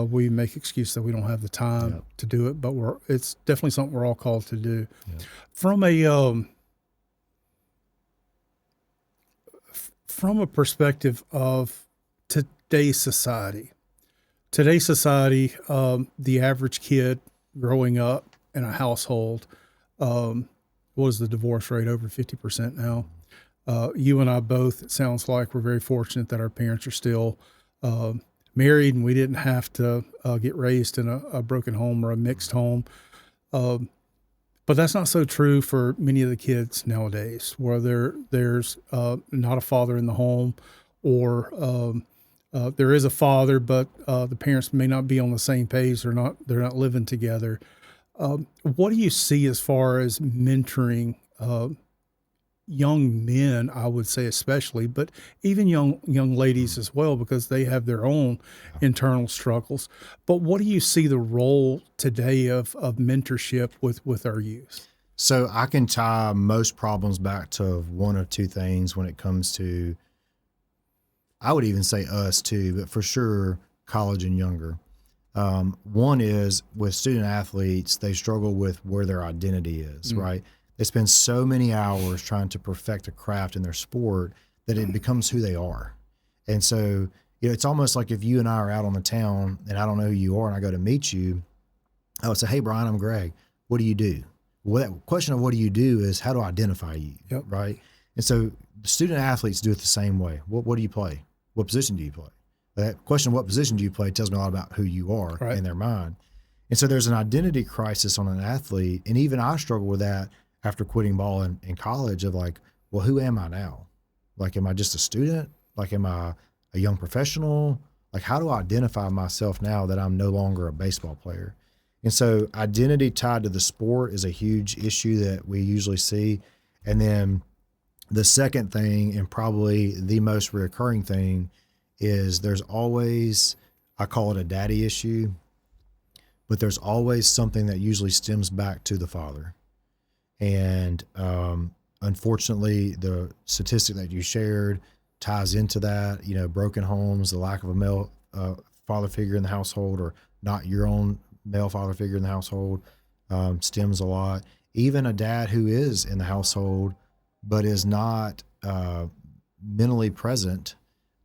S1: we make excuse that we don't have the time to do it. But it's definitely something we're all called to do. Yep. From a perspective of today's society, the average kid growing up in a household, what is the divorce rate? Over 50% now. You and I both, it sounds like we're very fortunate that our parents are still married and we didn't have to get raised in a broken home or a mixed home. But that's not so true for many of the kids nowadays, where there's not a father in the home, or there is a father, but the parents may not be on the same page. They're not living together. What do you see as far as mentoring young men, I would say especially, but even young ladies as well, because they have their own internal struggles. But what do you see the role today of mentorship with our youth?
S2: So I can tie most problems back to one of two things when it comes to, I would even say us too, but for sure college and younger. One is with student athletes, they struggle with where their identity is, right? They spend so many hours trying to perfect a craft in their sport that it becomes who they are. And so, it's almost like if you and I are out on the town and I don't know who you are and I go to meet you, I would say, hey, Brian, I'm Greg. What do you do? Well, that question of what do you do is how to identify you, right? And so student athletes do it the same way. What do you play? What position do you play? That question of what position do you play tells me a lot about who you are in their mind. And so there's an identity crisis on an athlete. And even I struggle with that after quitting ball in college of like, well, who am I now? Like, am I just a student? Like, am I a young professional? Like, how do I identify myself now that I'm no longer a baseball player? And so identity tied to the sport is a huge issue that we usually see. And then the second thing, and probably the most recurring thing, is there's always, I call it a daddy issue, but there's always something that usually stems back to the father. And unfortunately, the statistic that you shared ties into that, broken homes, the lack of a male father figure in the household, or not your own male father figure in the household, stems a lot. Even a dad who is in the household but is not mentally present,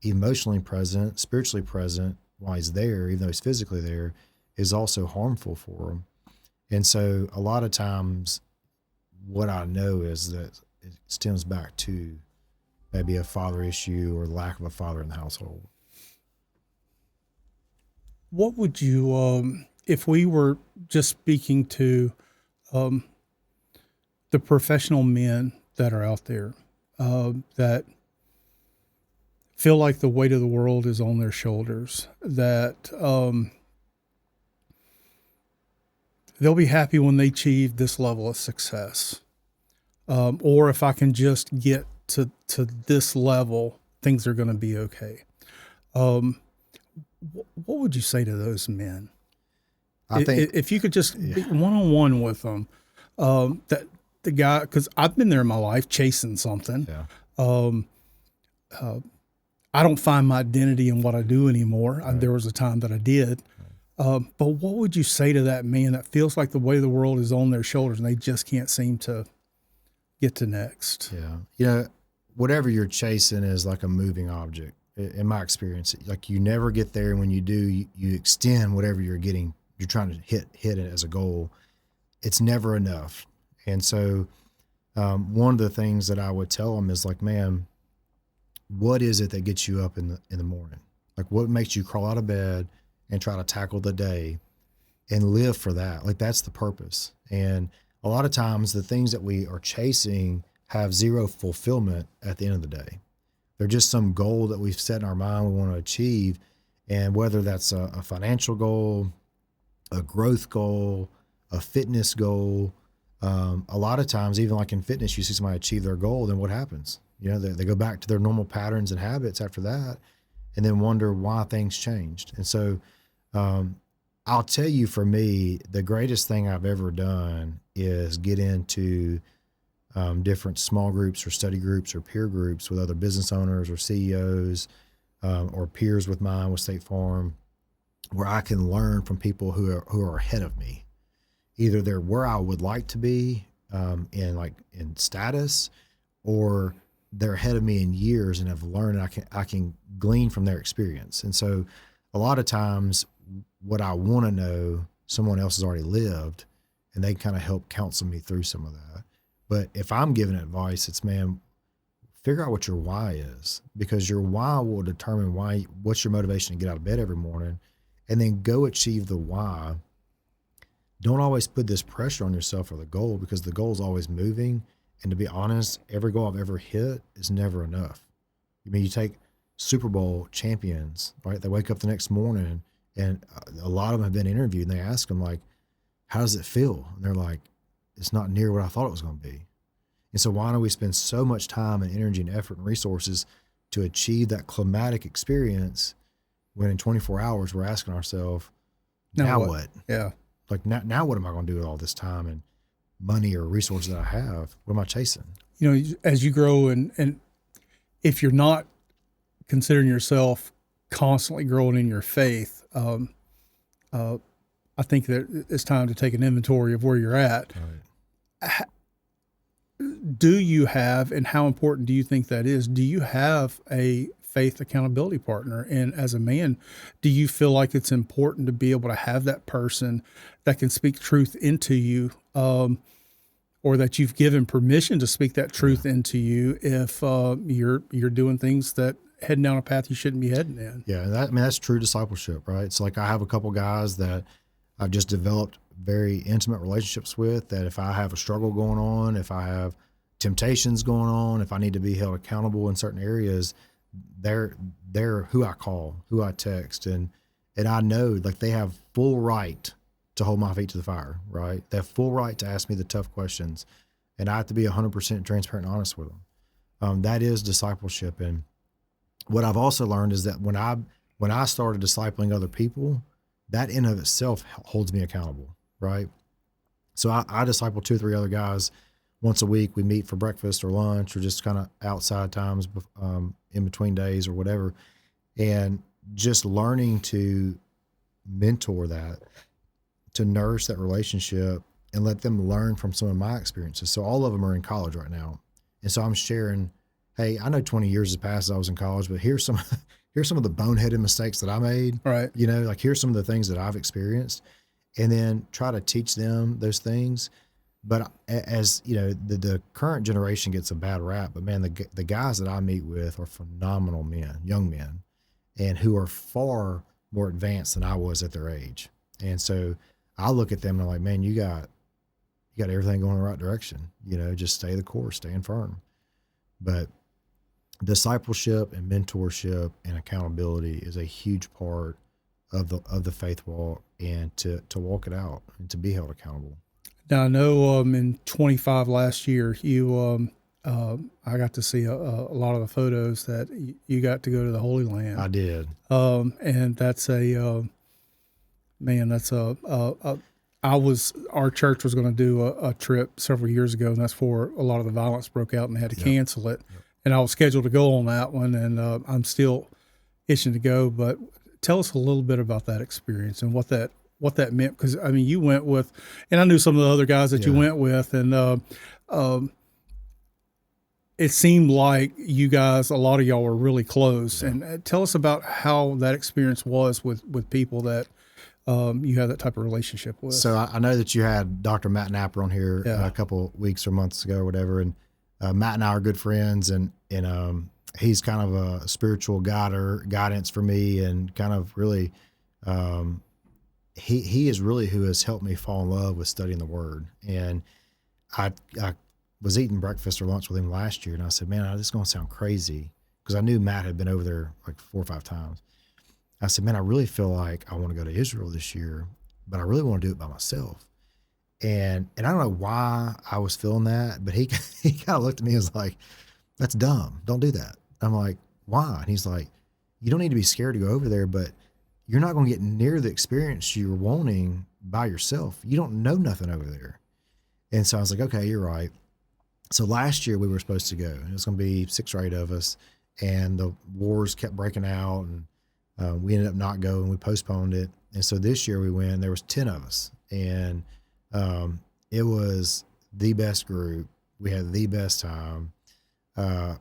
S2: emotionally present, spiritually present while he's there, even though he's physically there, is also harmful for him. And so a lot of times what I know is that it stems back to maybe a father issue or lack of a father in the household.
S1: What would you, if we were just speaking to the professional men that are out there that feel like the weight of the world is on their shoulders, that they'll be happy when they achieve this level of success. Or if I can just get to this level, things are going to be okay. What would you say to those men? I think if you could just be one-on-one with them, that the guy, because I've been there in my life chasing something. I don't find my identity in what I do anymore. There was a time that I did. But what would you say to that man that feels like the weight of the world is on their shoulders and they just can't seem to get to next?
S2: Yeah. Whatever you're chasing is like a moving object. In my experience, like you never get there. And when you do, you extend whatever you're trying to hit it as a goal. It's never enough. And so one of the things that I would tell them is like, man, what is it that gets you up in the morning? Like what makes you crawl out of bed and try to tackle the day and live for that? Like that's the purpose. And a lot of times the things that we are chasing have zero fulfillment at the end of the day. They're just some goal that we've set in our mind we want to achieve. And whether that's a financial goal, a growth goal, a fitness goal, a lot of times, even like in fitness, you see somebody achieve their goal, then what happens? You know, they go back to their normal patterns and habits after that, and then wonder why things changed. And so, I'll tell you, for me, the greatest thing I've ever done is get into different small groups or study groups or peer groups with other business owners or CEOs, or peers with mine with State Farm, where I can learn from people who are ahead of me. Either they're where I would like to be in status, or they're ahead of me in years and have learned, and I can glean from their experience. And so a lot of times what I want to know, someone else has already lived, and they kind of help counsel me through some of that. But if I'm giving advice, it's, man, figure out what your why is, because your why will determine what's your motivation to get out of bed every morning, and then go achieve the why. Don't always put this pressure on yourself for the goal, because the goal is always moving. And to be honest, every goal I've ever hit is never enough. I mean, you take Super Bowl champions, right? They wake up the next morning, and a lot of them have been interviewed, and they ask them, like, how does it feel? And they're like, it's not near what I thought it was going to be. And so why don't we spend so much time and energy and effort and resources to achieve that climatic experience, when in 24 hours we're asking ourselves, now what?
S1: Yeah.
S2: Like, now what am I going to do with all this time and money or resources that I have? What am I chasing?
S1: You know, as you grow, and if you're not considering yourself constantly growing in your faith, I think that it's time to take an inventory of where you're at.
S2: Right.
S1: Do you have, and how important do you think that is? Do you have a faith accountability partner? And as a man, do you feel like it's important to be able to have that person that can speak truth into you, or that you've given permission to speak that truth into you if you're doing things that heading down a path you shouldn't be heading in?
S2: Yeah, that's true discipleship, right? It's like, I have a couple guys that I've just developed very intimate relationships with, that if I have a struggle going on, if I have temptations going on, if I need to be held accountable in certain areas, they're who I call, who I text, and I know, like, they have full right to hold my feet to the fire, right? They have full right to ask me the tough questions, and I have to be 100% transparent and honest with them. That is discipleship. And what I've also learned is that when I started discipling other people, that in of itself holds me accountable, right? So I disciple 2 or 3 other guys once a week. We meet for breakfast or lunch, or just kind of outside times, in between days or whatever. And just learning to mentor that, to nourish that relationship, and let them learn from some of my experiences. So all of them are in college right now. And so I'm sharing, hey, I know 20 years has passed since I was in college, but here's some of the boneheaded mistakes that I made.
S1: Right.
S2: You know, like, here's some of the things that I've experienced, and then try to teach them those things. But as you know, the current generation gets a bad rap, but man, the guys that I meet with are phenomenal men, young men, and who are far more advanced than I was at their age. And so I look at them and I'm like, man, you got everything going in the right direction. You know, just stay the course, staying firm. But discipleship and mentorship and accountability is a huge part of the faith walk, and to walk it out and to be held accountable.
S1: Now, I know in 25 last year, I got to see a lot of the photos that you got to go to the Holy Land.
S2: I did.
S1: And that's our church was going to do a trip several years ago, and that's before a lot of the violence broke out and they had to cancel it. Yep. And I was scheduled to go on that one, and I'm still itching to go. But tell us a little bit about that experience and what that meant. Because, I mean, you went with, and I knew some of the other guys that you went with, and it seemed like you guys, a lot of y'all were really close. Yeah. And tell us about how that experience was with people that you had that type of relationship with.
S2: So I know that you had Dr. Matt Napper on here a couple weeks or months ago or whatever, and Matt and I are good friends, and he's kind of a spiritual guidance for me, and kind of really, he is really who has helped me fall in love with studying the Word. And I was eating breakfast or lunch with him last year, and I said, man, this is going to sound crazy, because I knew Matt had been over there like 4 or 5 times. I said, man, I really feel like I want to go to Israel this year, but I really want to do it by myself. And I don't know why I was feeling that, but he kind of looked at me and was like, that's dumb. Don't do that. I'm like, why? And he's like, you don't need to be scared to go over there, but you're not going to get near the experience you're wanting by yourself. You don't know nothing over there. And so I was like, okay, you're right. So last year we were supposed to go, and it was going to be 6 or 8 of us, and the wars kept breaking out, and we ended up not going. We postponed it. And so this year we went, there was 10 of us, and it was the best group. We had the best time.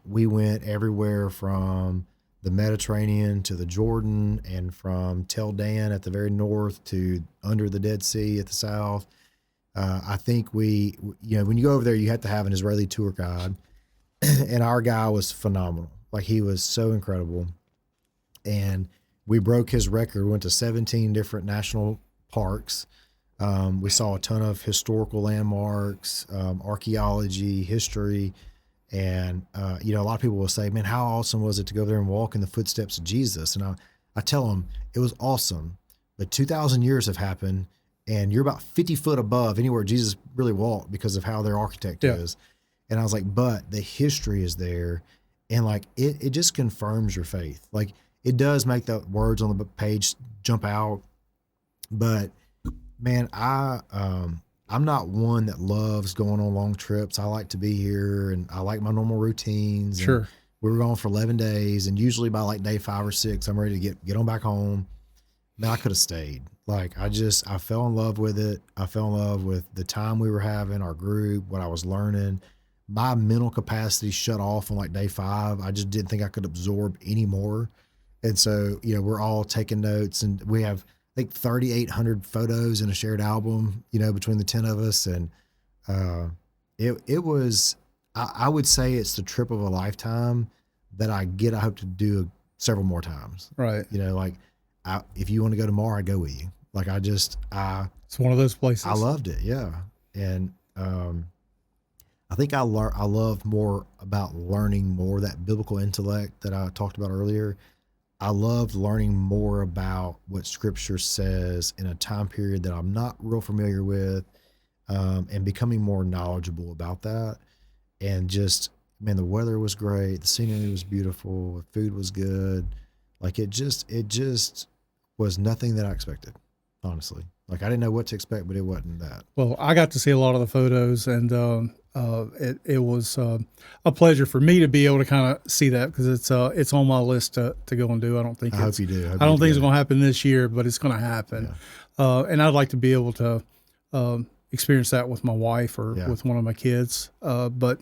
S2: We went everywhere from the Mediterranean to the Jordan, and from Tel Dan at the very north to under the Dead Sea at the south. I think when you go over there, you have to have an Israeli tour guide, and our guy was phenomenal. Like, he was so incredible. And we broke his record. We went to 17 different national parks. We saw a ton of historical landmarks, archaeology, history. And, a lot of people will say, man, how awesome was it to go there and walk in the footsteps of Jesus? And I tell them it was awesome, but 2,000 years have happened, and you're about 50 foot above anywhere Jesus really walked because of how their architect is. And I was like, but the history is there. And like, it just confirms your faith. Like, it does make the words on the page jump out. But man, I'm not one that loves going on long trips. I like to be here, and I like my normal routines.
S1: Sure.
S2: And we were gone for 11 days, and usually by like day 5 or 6, I'm ready to get on back home. Man, I could have stayed. Like, I fell in love with it. I fell in love with the time we were having, our group, what I was learning. My mental capacity shut off on like day 5. I just didn't think I could absorb any more. And so, we're all taking notes, and we have, I think, 3,800 photos in a shared album, between the 10 of us. And it was, I would say it's the trip of a lifetime that I hope to do several more times.
S1: Right.
S2: If you want to go tomorrow, I'd go with you. Like, it's
S1: one of those places.
S2: I loved it. Yeah. And I think I love more about learning more, that biblical intellect that I talked about earlier. I loved learning more about what Scripture says in a time period that I'm not real familiar with, and becoming more knowledgeable about that. And just, man, the weather was great. The scenery was beautiful. The food was good. Like, it just was nothing that I expected, honestly. Like, I didn't know what to expect, but it wasn't that.
S1: Well, I got to see a lot of the photos, and it was a pleasure for me to be able to kind of see that, because it's on my list to go and do. I don't think
S2: I hope you do.
S1: I don't think it's going to happen this year, but it's going to happen. Yeah. And I'd like to be able to experience that with my wife or with one of my kids. But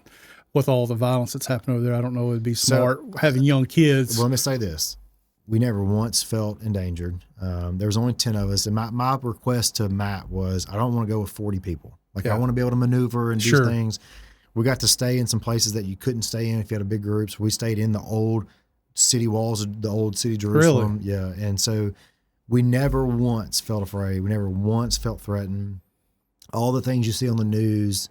S1: with all the violence that's happened over there, I don't know it'd be smart having young kids.
S2: Well, let me say this. We never once felt endangered. There was only 10 of us. And my request to Matt was, I don't want to go with 40 people. Like, I want to be able to maneuver and do things. We got to stay in some places that you couldn't stay in if you had a big group. So we stayed in the old city walls of the old city Jerusalem. Really? Yeah. And so we never once felt afraid. We never once felt threatened. All the things you see on the news,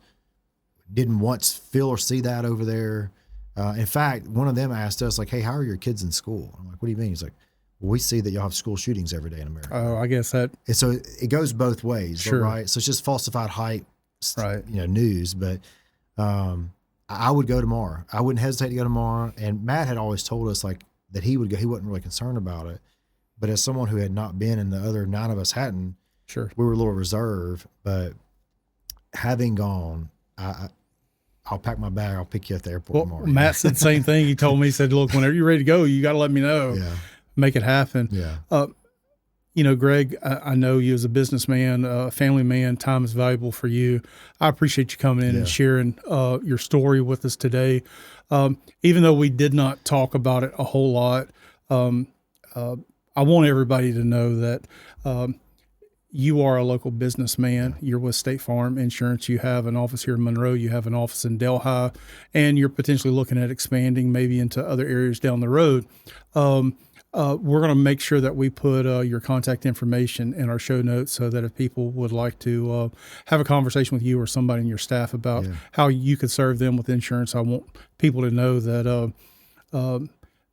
S2: didn't once feel or see that over there. In fact, one of them asked us, like, hey, how are your kids in school? I'm like, what do you mean? He's like, well, we see that y'all have school shootings every day in America.
S1: Oh, I guess that.
S2: And so it goes both ways, right? So it's just falsified hype, news. But I would go tomorrow. I wouldn't hesitate to go tomorrow. And Matt had always told us, like, that he would go. He wasn't really concerned about it. But as someone who had not been, and the other 9 of us hadn't, we were a little reserved. But having gone, I'll pack my bag. I'll pick you at the airport tomorrow.
S1: Matt said the same thing. He told me, he said, look, whenever you're ready to go, you got to let me know.
S2: Yeah.
S1: Make it happen.
S2: Yeah.
S1: Greg, I know you as a businessman, a family man. Time is valuable for you. I appreciate you coming in and sharing your story with us today. Even though we did not talk about it a whole lot, I want everybody to know that you are a local businessman. You're with State Farm Insurance. You have an office here in Monroe. You have an office in Delhi, and you're potentially looking at expanding maybe into other areas down the road. We're going to make sure that we put your contact information in our show notes, so that if people would like to have a conversation with you or somebody in your staff about how you could serve them with insurance, I want people to know that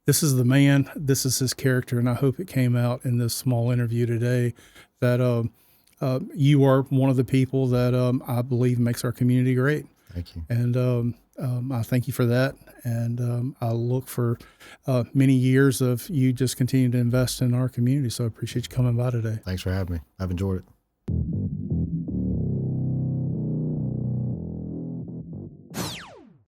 S1: this is the man, this is his character, and I hope it came out in this small interview today that you are one of the people that I believe makes our community great.
S2: Thank you.
S1: And I thank you for that. And I look for many years of you just continuing to invest in our community. So I appreciate you coming by today.
S2: Thanks for having me. I've enjoyed it.